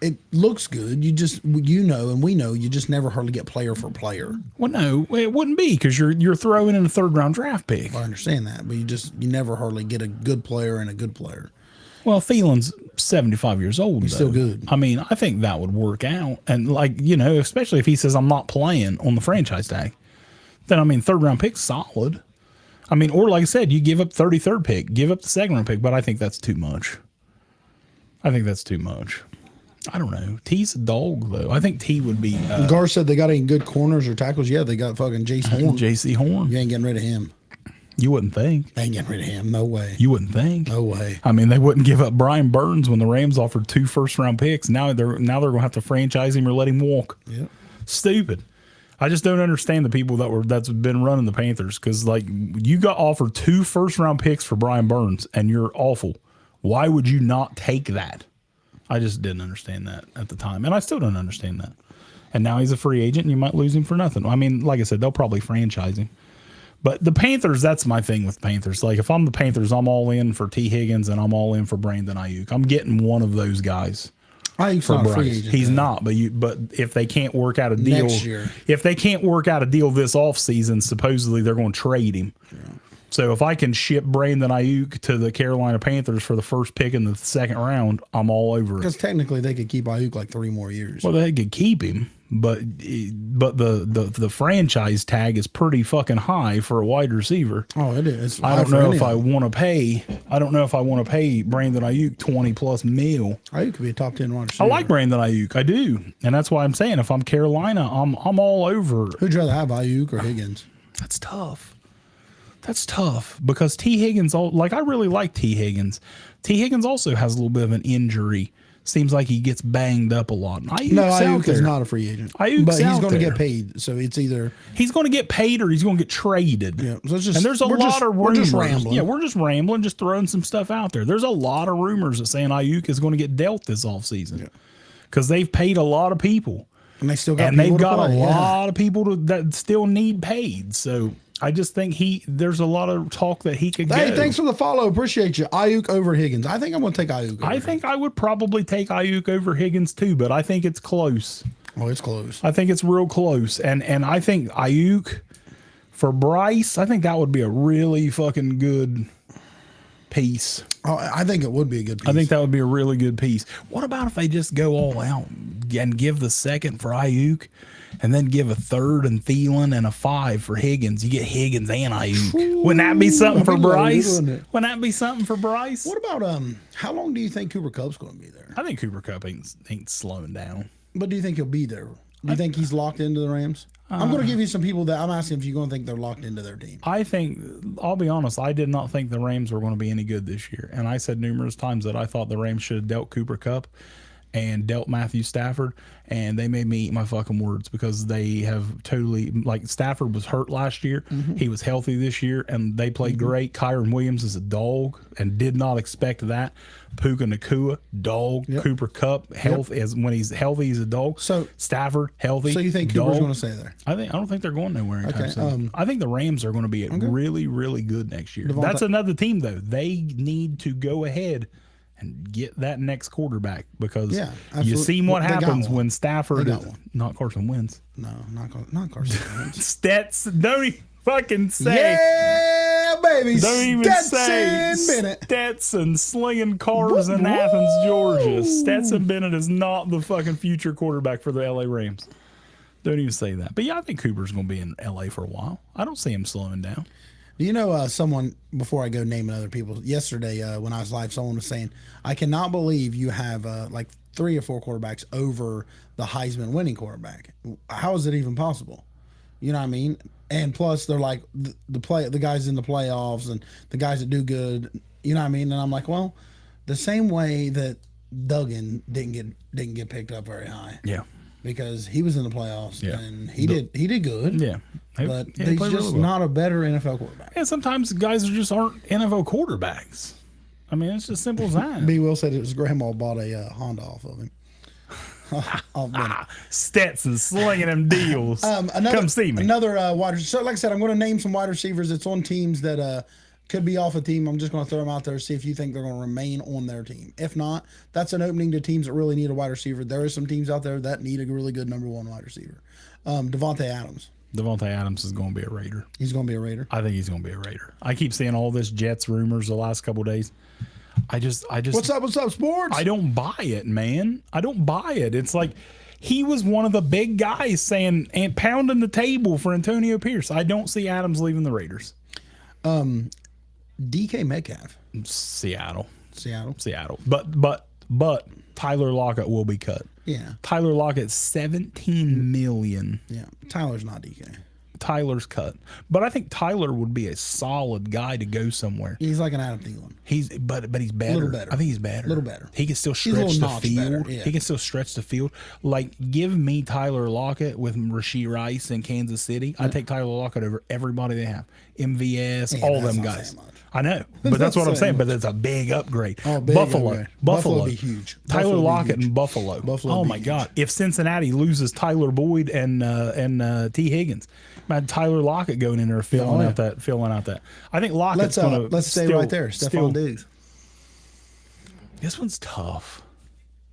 B: it looks good. You just and we know you just never hardly get player for player.
A: Well, no, it wouldn't be because you're throwing in a third round draft pick.
B: I understand that, but you never hardly get a good player and a good player.
A: Well, Thielen's 75 years old. He's
B: still good.
A: I mean, I think that would work out, and especially if he says I'm not playing on the franchise tag, then I mean, third round pick's solid. I mean, or like I said, you give up 33rd pick, give up the second round pick, but I think that's too much. I don't know. T's a dog, though. I think T would be
B: Gar said they got any good corners or tackles. Yeah, they got fucking Jace Horn.
A: J.C. Horn.
B: You ain't getting rid of him.
A: You wouldn't think.
B: They ain't getting rid of him. No way.
A: You wouldn't think.
B: No way.
A: I mean, they wouldn't give up Brian Burns when the Rams offered 2 first-round picks. Now they're going to have to franchise him or let him walk.
B: Yeah.
A: Stupid. I just don't understand the people that's been running the Panthers, because like you got offered 2 first-round picks for Brian Burns and you're awful. Why would you not take that? I just didn't understand that at the time, and I still don't understand that. And now he's a free agent, and you might lose him for nothing. I mean, like I said, they'll probably franchise him. But the Panthers, that's my thing with Panthers. Like, if I'm the Panthers, I'm all in for T. Higgins, and I'm all in for Brandon Ayuk. I'm getting one of those guys.
B: Ayuk's
A: For
B: not a free
A: Bryce.
B: agent.
A: He's
B: though.
A: not, but if they can't work out a deal
B: Next year.
A: if they can't work out a deal this offseason, supposedly they're going to trade him. Yeah. So if I can ship Brandon Ayuk to the Carolina Panthers for the first pick in the second round, I'm all over it.
B: Because technically they could keep Ayuk like 3 more years.
A: Well, they could keep him, but the franchise tag is pretty fucking high for a wide receiver.
B: Oh, it is.
A: I don't know if I want to pay. I don't know if I want to pay Brandon Ayuk $20+ million.
B: Ayuk could be a top 10 wide receiver.
A: I like Brandon Ayuk. I do. And that's why I'm saying if I'm Carolina, I'm all over.
B: Who'd you rather have, Ayuk or Higgins?
A: That's tough. That's tough because T. Higgins, I really like T. Higgins. T. Higgins also has a little bit of an injury. Seems like he gets banged up a lot.
B: Ayuk is not a free agent.
A: Ayuk's
B: but he's
A: out
B: going to
A: there.
B: get paid. So it's either
A: He's going to get paid or he's going to get traded.
B: Yeah, so it's just-
A: and there's a
B: we're
A: lot
B: just-
A: of
B: we're
A: rumors.
B: just rambling.
A: Yeah, we're just rambling, just throwing some stuff out there. There's a lot of rumors that saying Ayuk is going to get dealt this offseason because they've paid a lot of people.
B: and they still got
A: And they've
B: people to
A: got a
B: play, yeah.
A: lot of people that still need paid. So I just think there's a lot of talk that he could
B: Hey,
A: go.
B: thanks for the follow. Appreciate you. Ayuk over Higgins. I think I'm going to take Ayuk.
A: I think I would probably take Ayuk over Higgins too, but I think it's close.
B: Oh, it's close.
A: I think it's real close. And I think Ayuk for Bryce, I think that would be a really fucking good piece.
B: Oh, I think it would be a good piece.
A: I think that would be a really good piece. What about if they just go all out and give the second for Ayuk and then give a third and Thielen and a 5 for Higgins. You get Higgins and Ayuk. Wouldn't that be something for
B: that'd be loaded,
A: Bryce?
B: wouldn't it?
A: Wouldn't that be something for Bryce?
B: What about how long do you think Cooper Kupp's going to be there?
A: I think Cooper Kupp ain't slowing down.
B: But do you think he'll be there? Do you think he's locked into the Rams? I'm going to give you some people that I'm asking if you're going to think they're locked into their team.
A: I think, I'll be honest, I did not think the Rams were going to be any good this year. And I said numerous times that I thought the Rams should have dealt Cooper Kupp and dealt Matthew Stafford, and they made me eat my fucking words because they have totally, like, Stafford was hurt last year. He was healthy this year, and they played great. Kyron Williams is a dog and did not expect that. Puka Nakua, dog. Cooper Kupp, health as when he's healthy, he's a dog.
B: So
A: Stafford, healthy.
B: So you think
A: dog.
B: Cooper's going to stay there?
A: I don't think they're going nowhere anytime soon. I think the Rams are going to be really, really good next year. That's another team, though. They need to go ahead and get that next quarterback because you seen what happens when Stafford not Carson Wentz.
B: No, not Carson Wentz.
A: Stetson, don't even fucking say.
B: Yeah, baby.
A: Don't even say
B: Stetson Bennett.
A: Stetson slinging cars in Athens, Georgia. Stetson Bennett is not the fucking future quarterback for the LA Rams. Don't even say that. But yeah, I think Cooper's going to be in LA for a while. I don't see him slowing down.
B: Do you know someone, before I go naming other people, yesterday when I was live, someone was saying, I cannot believe you have like 3 or 4 quarterbacks over the Heisman winning quarterback. How is it even possible? You know what I mean? And plus, they're like the guys in the playoffs and the guys that do good. You know what I mean? And I'm like, well, the same way that Duggan didn't get picked up very high.
A: Yeah.
B: Because he was in the playoffs and he did good.
A: Yeah.
B: But
A: he
B: he's
A: played
B: just
A: really well.
B: not a better NFL quarterback.
A: And sometimes guys just aren't NFL quarterbacks. I mean, it's just simple as that.
B: B. Will said his grandma bought a Honda off of him. Off Bennett.
A: Stetson slinging them deals. Come see me.
B: Another wide receiver. So, like I said, I'm going to name some wide receivers that's on teams that could be off a team. I'm just going to throw them out there, see if you think they're going to remain on their team. If not, that's an opening to teams that really need a wide receiver. There are some teams out there that need a really good number 1 wide receiver. Devontae Adams.
A: Devontae Adams is going to be a Raider.
B: He's going to be a Raider.
A: I think he's going to be a Raider. I keep seeing all this Jets rumors the last couple of days. I just.
B: What's up, sports?
A: I don't buy it, man. I don't buy it. It's like he was one of the big guys saying and pounding the table for Antonio Pierce. I don't see Adams leaving the Raiders.
B: DK Metcalf.
A: Seattle. But Tyler Lockett will be cut.
B: Yeah.
A: Tyler Lockett, $17 million.
B: Yeah. Tyler's not DK.
A: Tyler's cut. But I think Tyler would be a solid guy to go somewhere.
B: He's like an Adam Thielen.
A: He's better.
B: Little better.
A: I think he's better.
B: Little better.
A: He can still
B: He's a
A: stretch
B: little
A: the
B: notch
A: field.
B: better, yeah.
A: He can still stretch the field. Like, give me Tyler Lockett with Rashee Rice in Kansas City. I take Tyler Lockett over everybody they have. MVS, all
B: that's
A: them
B: not
A: guys.
B: saying much.
A: I know, but that's what I'm saying. But it's a big upgrade.
B: Oh, big
A: Buffalo.
B: upgrade.
A: Buffalo
B: Buffalo be huge.
A: Tyler
B: Buffalo be
A: Lockett
B: huge.
A: and Buffalo.
B: Buffalo
A: oh
B: be
A: my
B: huge.
A: God! If Cincinnati loses Tyler Boyd and T Higgins, imagine Tyler Lockett going in there filling out that. I think Lockett's going to.
B: Let's stay right there. Stephon Diggs.
A: This one's tough.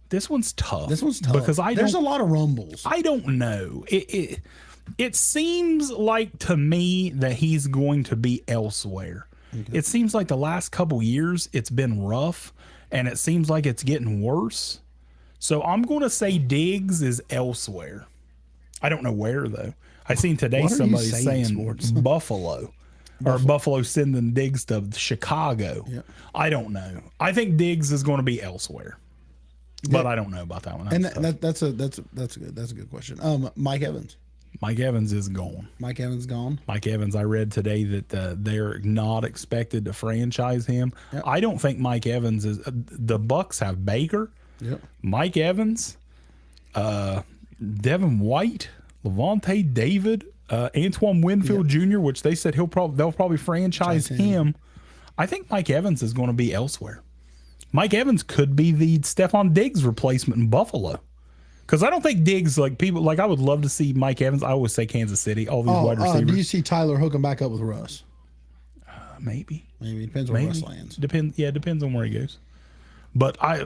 A: This one's tough
B: because there's a lot of rumbles.
A: I don't know. It seems like to me that he's going to be elsewhere. Okay. It seems like the last couple years it's been rough, and it seems like it's getting worse. So I'm going to say Diggs is elsewhere. I don't know where though. I seen today somebody saying Buffalo. Or Buffalo sending Diggs to Chicago. Yep. I don't know. I think Diggs is going to be elsewhere, but I don't know about that one.
B: That's a good question. Mike Evans.
A: Mike Evans is gone.
B: Mike Evans gone.
A: Mike Evans. I read today that they're not expected to franchise him. Yep. I don't think Mike Evans is. The Bucks have Baker.
B: Yep.
A: Mike Evans, Devin White, Levante David. Antoine Winfield Jr., which they said they'll probably franchise him. I think Mike Evans is going to be elsewhere. Mike Evans could be the Stephon Diggs replacement in Buffalo. Because I don't think Diggs, like people, like I would love to see Mike Evans. I always say Kansas City, all these wide receivers.
B: Do you see Tyler hooking back up with Russ?
A: Maybe.
B: Maybe. Depends where Russ lands.
A: Depends on where he goes. But I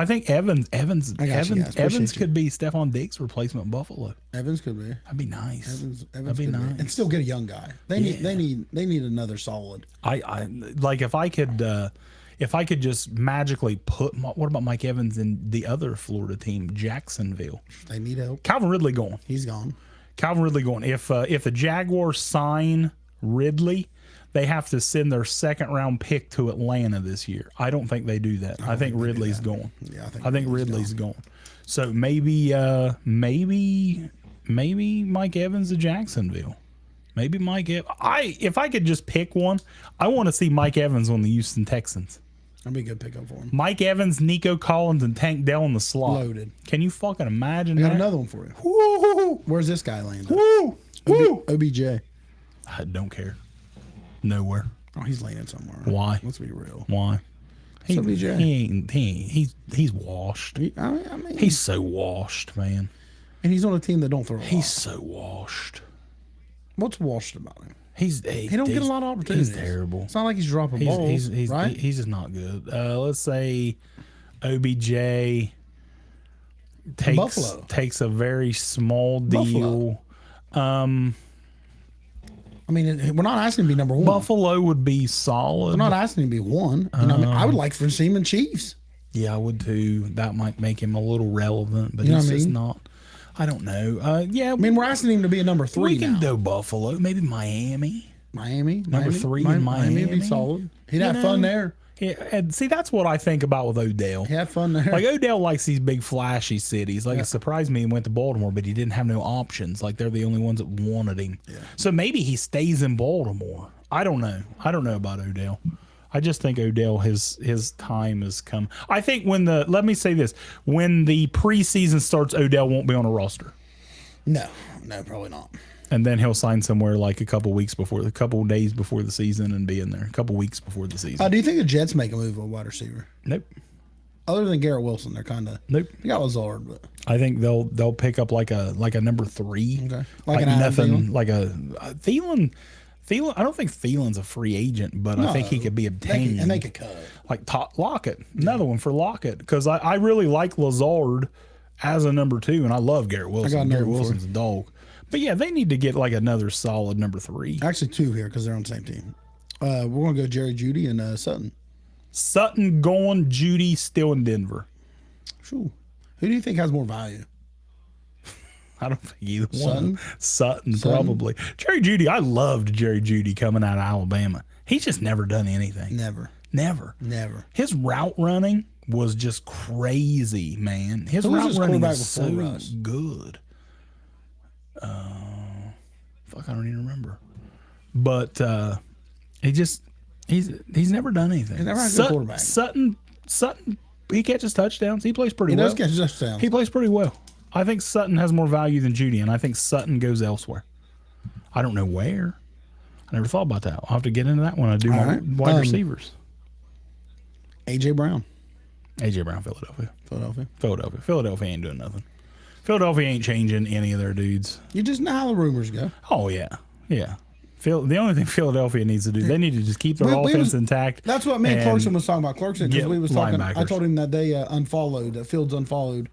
A: think Evans could be Stephon Diggs' replacement in Buffalo.
B: Evans could be.
A: That'd be nice.
B: Evans that'd be nice. And still get a young guy. They need another solid.
A: I like if I could just magically put what about Mike Evans in the other Florida team, Jacksonville?
B: They need help.
A: Calvin Ridley gone.
B: He's gone.
A: Calvin Ridley going. If the Jaguars sign Ridley, they have to send their second round pick to Atlanta this year. I don't think they do that. I think Ridley's going.
B: Yeah,
A: I think Ridley's going. So maybe Mike Evans to Jacksonville. Maybe Mike Evans. If I could just pick one, I want to see Mike Evans on the Houston Texans.
B: That'd be a good pickup for him.
A: Mike Evans, Nico Collins, and Tank Dell in the slot.
B: Loaded.
A: Can you fucking imagine
B: I got
A: that?
B: another one for you.
A: Woo!
B: Where's this guy landing?
A: Woo! Woo!
B: OBJ.
A: I don't care. Nowhere.
B: Oh, he's landing somewhere.
A: Why?
B: Let's be real.
A: Why?
B: It's OBJ.
A: He's washed.
B: I mean,
A: He's so washed, man.
B: and he's on a team that don't throw a
A: He's
B: lot.
A: so washed.
B: What's washed about him?
A: He
B: He don't get a lot of opportunities.
A: He's terrible.
B: It's not like he's dropping balls, right?
A: He's just not good. Let's say OBJ
B: Buffalo.
A: takes a very small deal.
B: Buffalo. I mean, we're not asking him to be number one.
A: Buffalo would be solid.
B: We're not asking him to be one. You know, what I mean, I would like for him in Chiefs.
A: Yeah, I would too. That might make him a little relevant, but
B: You know
A: he's
B: what I
A: just
B: mean?
A: not. I don't know. Yeah,
B: I mean, we're asking him to be a number three
A: we can
B: now.
A: do Buffalo, maybe Miami.
B: Miami,
A: Number three in
B: Miami would be
A: Miami.
B: solid. He'd
A: You
B: have fun
A: know?
B: there.
A: Yeah, and see, that's what I think about with Odell.
B: He'd have fun there.
A: Like Odell likes these big flashy cities. Like it surprised me he went to Baltimore, but he didn't have no options. Like they're the only ones that wanted him. Yeah. So maybe he stays in Baltimore. I don't know. I don't know about Odell. I just think Odell his time has come. I think let me say this, when the preseason starts, Odell won't be on a roster.
B: no, probably not.
A: And then he'll sign somewhere like a couple days before the season and be in there. A couple weeks before the season.
B: Do you think the Jets make a move on wide receiver?
A: Nope.
B: Other than Garrett Wilson, they're kind of
A: Nope.
B: They got Lazard, but
A: I think they'll pick up like a number 3.
B: Okay.
A: Like
B: Like an Adam
A: nothing.
B: Thielen?
A: Like a Thielen. I don't think Thielen's a free agent, but I think he could be obtained.
B: and they could cut.
A: Like Lockett. Another one for Lockett. Because I really like Lazard as a number 2, and I love Garrett Wilson.
B: got another
A: Garrett
B: one for
A: Wilson's a dog. But yeah, they need to get like another solid number 3.
B: Actually, 2 here because they're on the same team. We're gonna go Jerry Jeudy and Sutton.
A: Sutton going, Judy still in Denver.
B: Sure. Who do you think has more value?
A: I don't think either
B: Sutton?
A: one. Sutton, probably. Jerry Jeudy, I loved Jerry Jeudy coming out of Alabama. He's just never done anything.
B: Never.
A: Never. His route running was just crazy, man. His
B: Who was
A: route
B: his
A: running
B: quarterback
A: is so
B: before Russ?
A: good. I don't even remember. But he's never done anything.
B: He's never had a good quarterback.
A: Sutton, he catches touchdowns. He plays pretty
B: He
A: well.
B: does catch touchdowns.
A: He plays pretty well. I think Sutton has more value than Judy, and I think Sutton goes elsewhere. I don't know where. I never thought about that. I'll have to get into that when I do my
B: right.
A: wide receivers.
B: AJ Brown,
A: A.J. Brown, Philadelphia.
B: Philadelphia.
A: Philadelphia ain't doing nothing. Philadelphia ain't changing any of their dudes.
B: You just know how the rumors go.
A: Oh, yeah. Yeah. The only thing Philadelphia needs to do, they need to just keep their
B: We
A: offense
B: was-
A: intact.
B: That's what me and Clarkson was talking about. Clarkson, because
A: get
B: we was talking. I
A: linebackers.
B: told him that they Fields unfollowed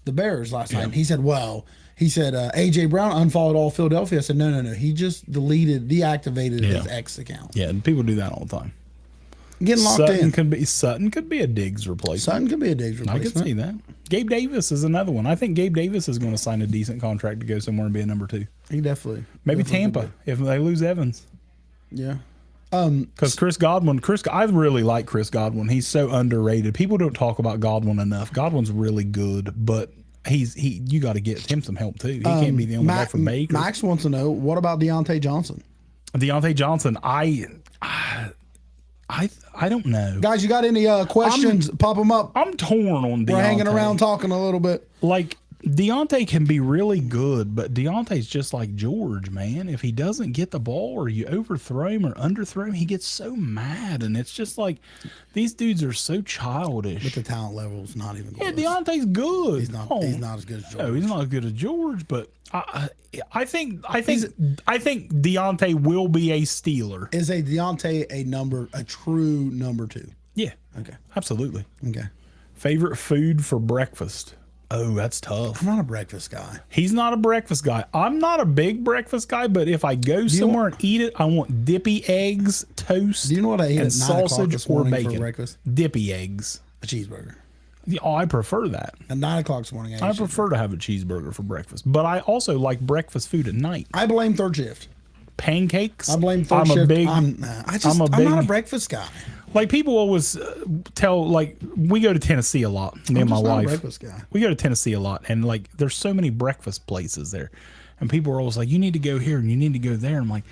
B: the Bears last night. And he said, AJ Brown unfollowed all Philadelphia. I said, no. He just deactivated his X account.
A: Yeah, and people do that all the time.
B: Getting locked
A: Sutton could be a Diggs replacement.
B: Sutton could be a Diggs
A: I
B: replacement.
A: could see that. Gabe Davis is another one. I think Gabe Davis is going to sign a decent contract to go somewhere and be a number 2.
B: He definitely.
A: Maybe
B: definitely
A: Tampa if they lose Evans.
B: Yeah.
A: Because Chris Godwin, I really like Chris Godwin. He's so underrated. People don't talk about Godwin enough. Godwin's really good, but you got to get him some help too. He can't be the only guy for Baker.
B: Max wants to know, what about Deontay Johnson?
A: Deontay Johnson, I don't know.
B: Guys, you got any questions? Pop them up.
A: I'm torn on Deontay.
B: We're hanging around talking a little bit.
A: Like Deontay can be really good, but Deontay's just like George, man. If he doesn't get the ball or you overthrow him or underthrow him, he gets so mad. And it's just like these dudes are so childish.
B: But the talent level is not even
A: Yeah,
B: close.
A: Deontay's good.
B: He's not as good as George.
A: No, he's not as good as George, but I think Deontay will be a Steeler.
B: Is a Deontay a true number 2?
A: Yeah,
B: Okay.
A: absolutely.
B: Okay.
A: Favorite food for breakfast? Oh, that's tough.
B: I'm not a breakfast guy.
A: He's not a breakfast guy. I'm not a big breakfast guy, but if I go somewhere and eat it, I want dippy eggs, toast,
B: Do you know what I ate
A: and
B: at 9 o'clock
A: sausage
B: this
A: or
B: morning for
A: bacon.
B: breakfast?
A: Dippy eggs.
B: A cheeseburger.
A: Oh, I prefer that.
B: At 9 o'clock this morning.
A: I prefer to have a cheeseburger for breakfast, but I also like breakfast food at night.
B: I blame third shift.
A: Pancakes.
B: I blame third
A: I'm
B: shift.
A: a big.
B: I'm not a breakfast guy.
A: Like people always tell, like we go to Tennessee a lot. Me and my
B: just not a
A: wife.
B: breakfast guy.
A: We go to Tennessee a lot, and like there's so many breakfast places there, and people are always like, "You need to go here and you need to go there." I'm like,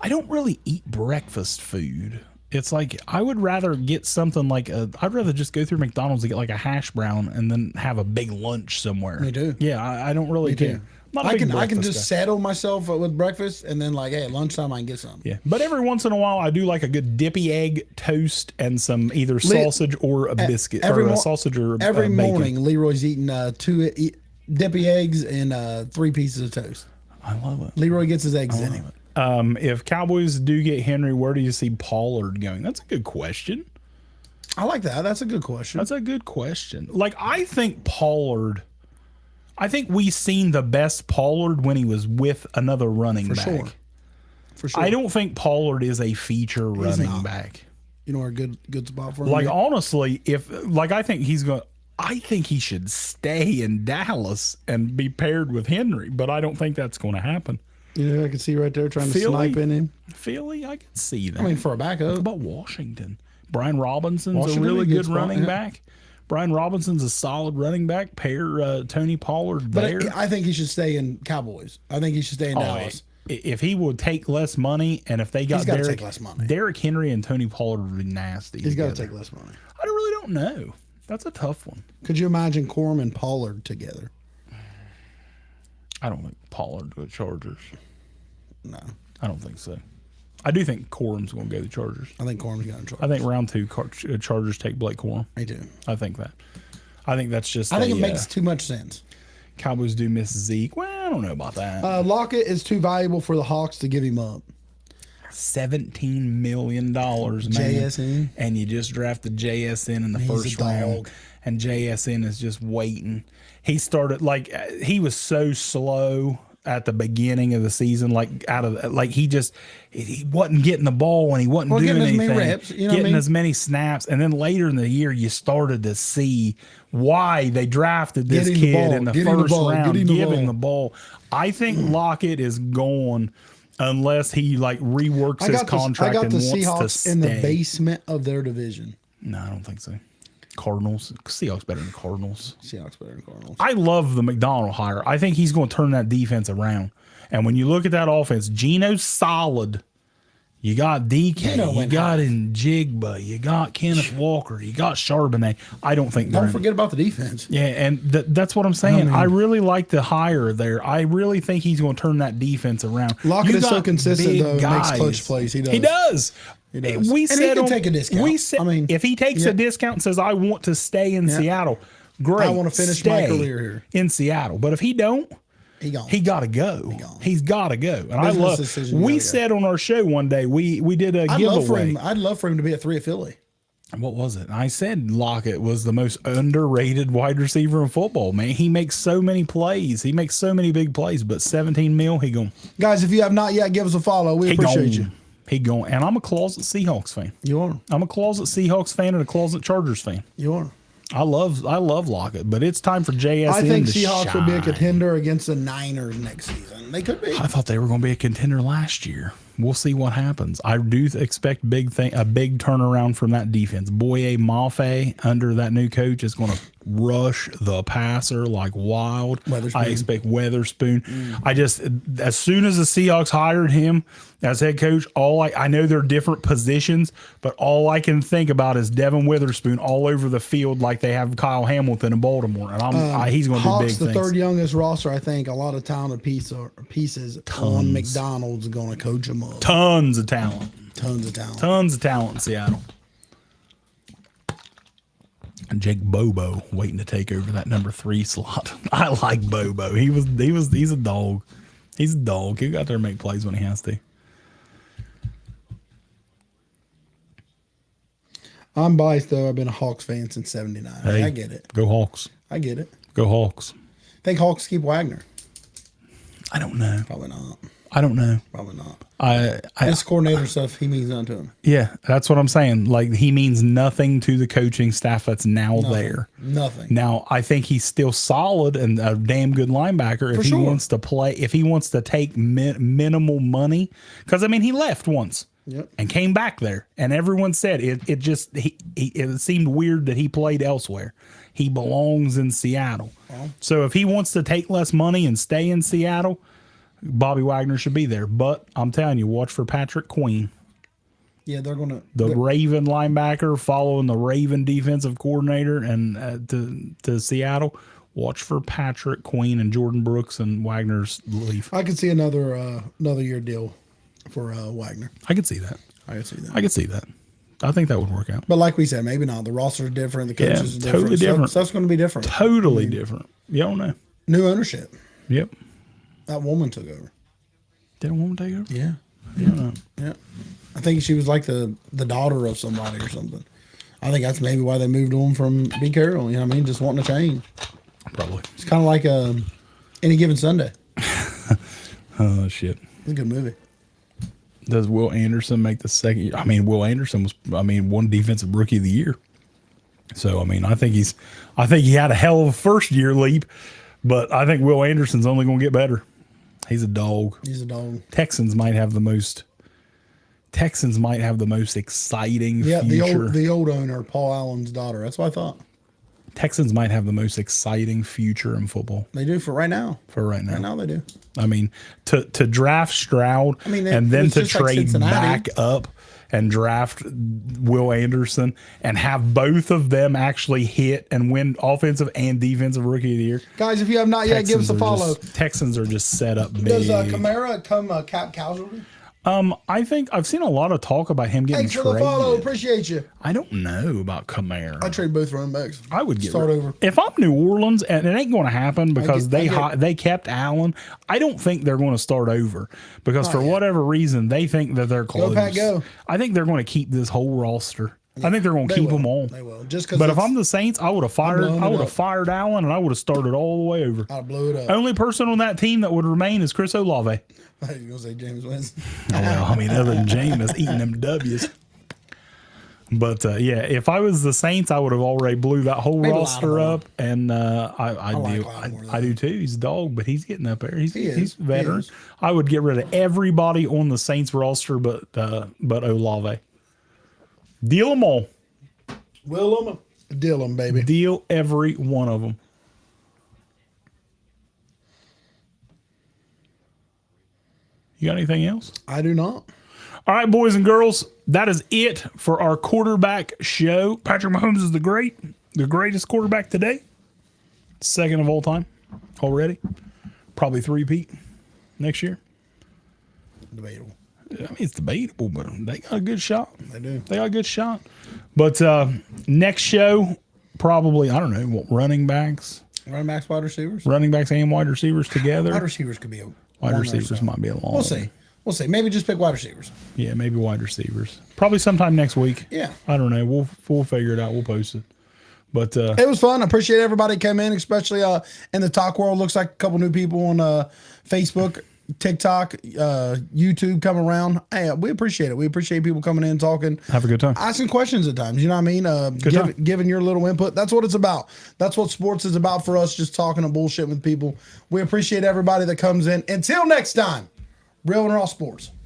A: I don't really eat breakfast food. It's like I would rather get something like I'd rather just go through McDonald's and get like a hash brown and then have a big lunch somewhere.
B: Me too.
A: Yeah, I don't really care. Not a
B: I
A: big
B: can
A: breakfast
B: just
A: guy.
B: settle myself with breakfast, and then like, hey, at lunchtime I can get something.
A: Yeah, but every once in a while I do like a good dippy egg toast and some either sausage or a biscuit, or a sausage or
B: every
A: bacon.
B: morning. Leroy's eating dippy eggs and 3 pieces of toast.
A: I love it.
B: Leroy gets his eggs in him.
A: If Cowboys do get Henry, where do you see Pollard going? That's a good question.
B: I like that. That's a good question.
A: That's a good question. Like, I think Pollard, I think we seen the best Pollard when he was with another running back.
B: sure. For sure.
A: I don't think Pollard is a feature running
B: not.
A: back.
B: You know where a good spot for him?
A: Like,
B: is?
A: honestly, I think he should stay in Dallas and be paired with Henry, but I don't think that's going to happen.
B: You know, I can see right there trying to
A: Philly?
B: snipe in him.
A: Philly, I can see that.
B: I mean, for a backup.
A: What about Washington? Brian Robinson's
B: Washington,
A: a really
B: a good
A: good
B: spot,
A: running
B: yeah.
A: back. Brian Robinson's a solid running back. Pair Tony Pollard there.
B: But I think he should stay in Cowboys. I think he should stay in Dallas.
A: If he would take less money, and if they got
B: He's gotta
A: Derrick,
B: take less money.
A: Derrick Henry and Tony Pollard would be nasty.
B: He's got to
A: together.
B: take less money.
A: I really don't know. That's a tough one.
B: Could you imagine Corum and Pollard together?
A: I don't think Pollard go to Chargers.
B: No.
A: I don't think so. I do think Corum's going to go to the Chargers.
B: I think Corum's got in trouble.
A: I think round 2 Chargers take Blake Corum.
B: Me too.
A: I think that. I think that's just.
B: I think it makes too much sense.
A: Cowboys do miss Zeke. Well, I don't know about that.
B: Lockett is too valuable for the Hawks to give him up.
A: $17 million, man.
B: JSN.
A: And you just drafted JSN in the
B: He's
A: first
B: a
A: round.
B: dog.
A: And JSN is just waiting. He started, like, he was so slow at the beginning of the season, he wasn't getting the ball and he wasn't doing
B: getting as
A: anything.
B: many reps, you know what I
A: getting
B: mean?
A: as many snaps. And then later in the year, you started to see why they drafted this
B: Get him the
A: kid
B: ball,
A: in the
B: get him the
A: first
B: ball,
A: round.
B: get him the
A: Give him
B: ball.
A: the ball. I think Lockett is gone unless he like reworks his contract
B: I got
A: and
B: the
A: wants to
B: Seahawks
A: stay.
B: in the basement of their division.
A: No, I don't think so. Cardinals. Seahawks better than Cardinals.
B: Seahawks better than Cardinals.
A: I love the McDonald hire. I think he's going to turn that defense around. And when you look at that offense, Geno's solid. You got DK,
B: Geno
A: you
B: went
A: got Njigba, you got Kenneth Walker, you got Charbonnet. I don't think
B: Don't
A: they're
B: forget about the defense.
A: Yeah, and that's what I'm saying. I really like the hire there. I really think he's going to turn that defense around.
B: Lockett
A: You
B: is so
A: got
B: consistent,
A: big
B: though. Makes
A: guys.
B: clutch plays. He does.
A: He does.
B: He does.
A: We
B: And he
A: said
B: can take a discount.
A: We said,
B: I mean,
A: if he takes
B: yeah.
A: a discount and says, "I want to stay in Seattle," great.
B: I want to finish my
A: stay
B: career here.
A: in Seattle. But if he don't,
B: He gone.
A: he got to go. He's got to go. And I
B: Business
A: love.
B: decision,
A: We
B: gotta go.
A: said on our show one day we did a
B: I'd love for
A: giveaway.
B: him. I'd love for him to be a 3 at Philly.
A: What was it? I said Lockett was the most underrated wide receiver in football, man. He makes so many plays. He makes so many big plays, but 17 mil, he gone.
B: Guys, if you have not yet, give us a follow. We
A: He
B: appreciate
A: gone.
B: you.
A: He gone. And I'm a closet Seahawks fan.
B: You are.
A: I'm a closet Seahawks fan and a closet Chargers fan.
B: You are.
A: I love Lockett, but it's time for JSN
B: I think
A: to
B: Seahawks will be a
A: shine.
B: contender against the Niners next season. They could be.
A: I thought they were going to be a contender last year. We'll see what happens. I do expect a big turnaround from that defense. Boye Mafe under that new coach is going to rush the passer like wild.
B: Weatherspoon.
A: I expect Weatherspoon. I just, as soon as the Seahawks hired him as head coach, I know they're different positions, but all I can think about is Devin Witherspoon all over the field like they have Kyle Hamilton in Baltimore, and he's going to do
B: Hawks,
A: big
B: the
A: things.
B: third youngest roster, I think. A lot of talented pieces on McDonald's going to coach them up.
A: Tons of talent.
B: Tons of talent.
A: Tons of talent in Seattle. And Jake Bobo waiting to take over that number 3 slot. I like Bobo. He's a dog. He's a dog. He got there and make plays when he has to.
B: I'm biased, though. I've been a Hawks fan since 79.
A: Hey,
B: I get it.
A: Go Hawks.
B: I get it.
A: Go Hawks.
B: Think Hawks keep Wagner?
A: I don't know.
B: Probably not.
A: I don't know.
B: Probably not.
A: I
B: This coordinator stuff, he means nothing to him.
A: yeah, that's what I'm saying. Like he means nothing to the coaching staff that's now there.
B: Nothing.
A: Now, I think he's still solid and a damn good linebacker if he
B: sure.
A: wants to play, if he wants to take minimal money. Because, I mean, he left once
B: Yep.
A: and came back there. And everyone said it seemed weird that he played elsewhere. He belongs in Seattle. So if he wants to take less money and stay in Seattle, Bobby Wagner should be there. But I'm telling you, watch for Patrick Queen.
B: Yeah, they're going to.
A: The Raven linebacker following the Raven defensive coordinator and to Seattle. Watch for Patrick Queen and Jordan Brooks and Wagner's leave.
B: I could see another year deal for Wagner.
A: I could see that.
B: I could see that.
A: I could see that. I think that would work out.
B: But like we said, maybe not. The roster's different. The
A: Yeah,
B: coaches are
A: totally
B: different.
A: different.
B: Stuff's going to be different.
A: Totally different. You don't know.
B: New ownership.
A: Yep.
B: That woman took over.
A: Did a woman take over?
B: Yeah. Yeah. I think she was like the daughter of somebody or something. I think that's maybe why they moved on from B. Carroll. You know what I mean? Just wanting to change.
A: Probably.
B: It's kind of like Any Given Sunday.
A: Oh, shit.
B: It's a good movie.
A: Does Will Anderson make the second year? I mean, Will Anderson was, one defensive rookie of the year. So, I think he had a hell of a first year leap, but I think Will Anderson's only going to get better. He's a dog.
B: He's a dog.
A: Texans might have the most exciting
B: Yeah,
A: future.
B: the old owner, Paul Allen's daughter. That's what I thought.
A: Texans might have the most exciting future in football
B: They do for right now.
A: for right now.
B: Right now they do.
A: To draft Stroud and then
B: it's
A: to
B: just like
A: trade
B: Cincinnati.
A: back up and draft Will Anderson and have both of them actually hit and win offensive and defensive rookie of the year.
B: Guys, if you have not yet, give us a follow.
A: Texans are just set up big.
B: Does Kamara come cap casualty?
A: I think I've seen a lot of talk about him getting
B: Thanks for
A: traded.
B: the follow. Appreciate you.
A: I don't know about Kamara.
B: I trade both running backs.
A: I would
B: start over.
A: If I'm New Orleans, and it ain't going to happen because
B: I
A: they kept Allen. I don't think they're going to start over because for whatever reason they think that they're close.
B: Go Pack, go.
A: I think they're going to keep this whole roster. I think they're going to keep them all.
B: They will. Just because.
A: But if I'm the Saints, I would have fired.
B: blowing
A: I
B: it
A: would
B: up.
A: have fired Allen, and I would have started all the way over.
B: I'd blow it up.
A: Only person on that team that would remain is Chris Olave.
B: I was gonna say James Winston.
A: Oh, well, other than Jameis eating them W's. But if I was the Saints, I would have already blew that whole
B: Maybe
A: roster
B: Lattimore.
A: up, and I
B: like
A: do.
B: Lattimore,
A: I do too. He's a dog, but he's getting up there. He's
B: is.
A: veteran.
B: He is.
A: I would get rid of everybody on the Saints roster, but Olave. Deal them all.
B: Will deal them, baby.
A: Deal every one of them. You got anything else?
B: I do not.
A: All right, boys and girls, that is it for our quarterback show. Patrick Mahomes is the greatest quarterback today. Second of all time already. Probably three-peat next year.
B: Debatable.
A: It's debatable, but they got a good shot.
B: They do.
A: They got a good shot. But next show, probably, I don't know, running backs.
B: Running backs, wide receivers.
A: Running backs and wide receivers together.
B: Wide receivers could be a
A: Wide
B: one or
A: receivers
B: so.
A: might be a long.
B: We'll see. We'll see. Maybe just pick wide receivers.
A: Yeah, maybe wide receivers. Probably sometime next week.
B: Yeah.
A: I don't know. We'll figure it out. We'll post it. But
B: It was fun. I appreciate everybody came in, especially in the talk world. Looks like a couple new people on Facebook, TikTok, YouTube come around. Hey, we appreciate it. We appreciate people coming in, talking.
A: have a good time.
B: Asking questions at times, you know what I mean? Giving your little input. That's what it's about. That's what sports is about for us, just talking and bullshit with people. We appreciate everybody that comes in. Until next time, Real and Raw Sports.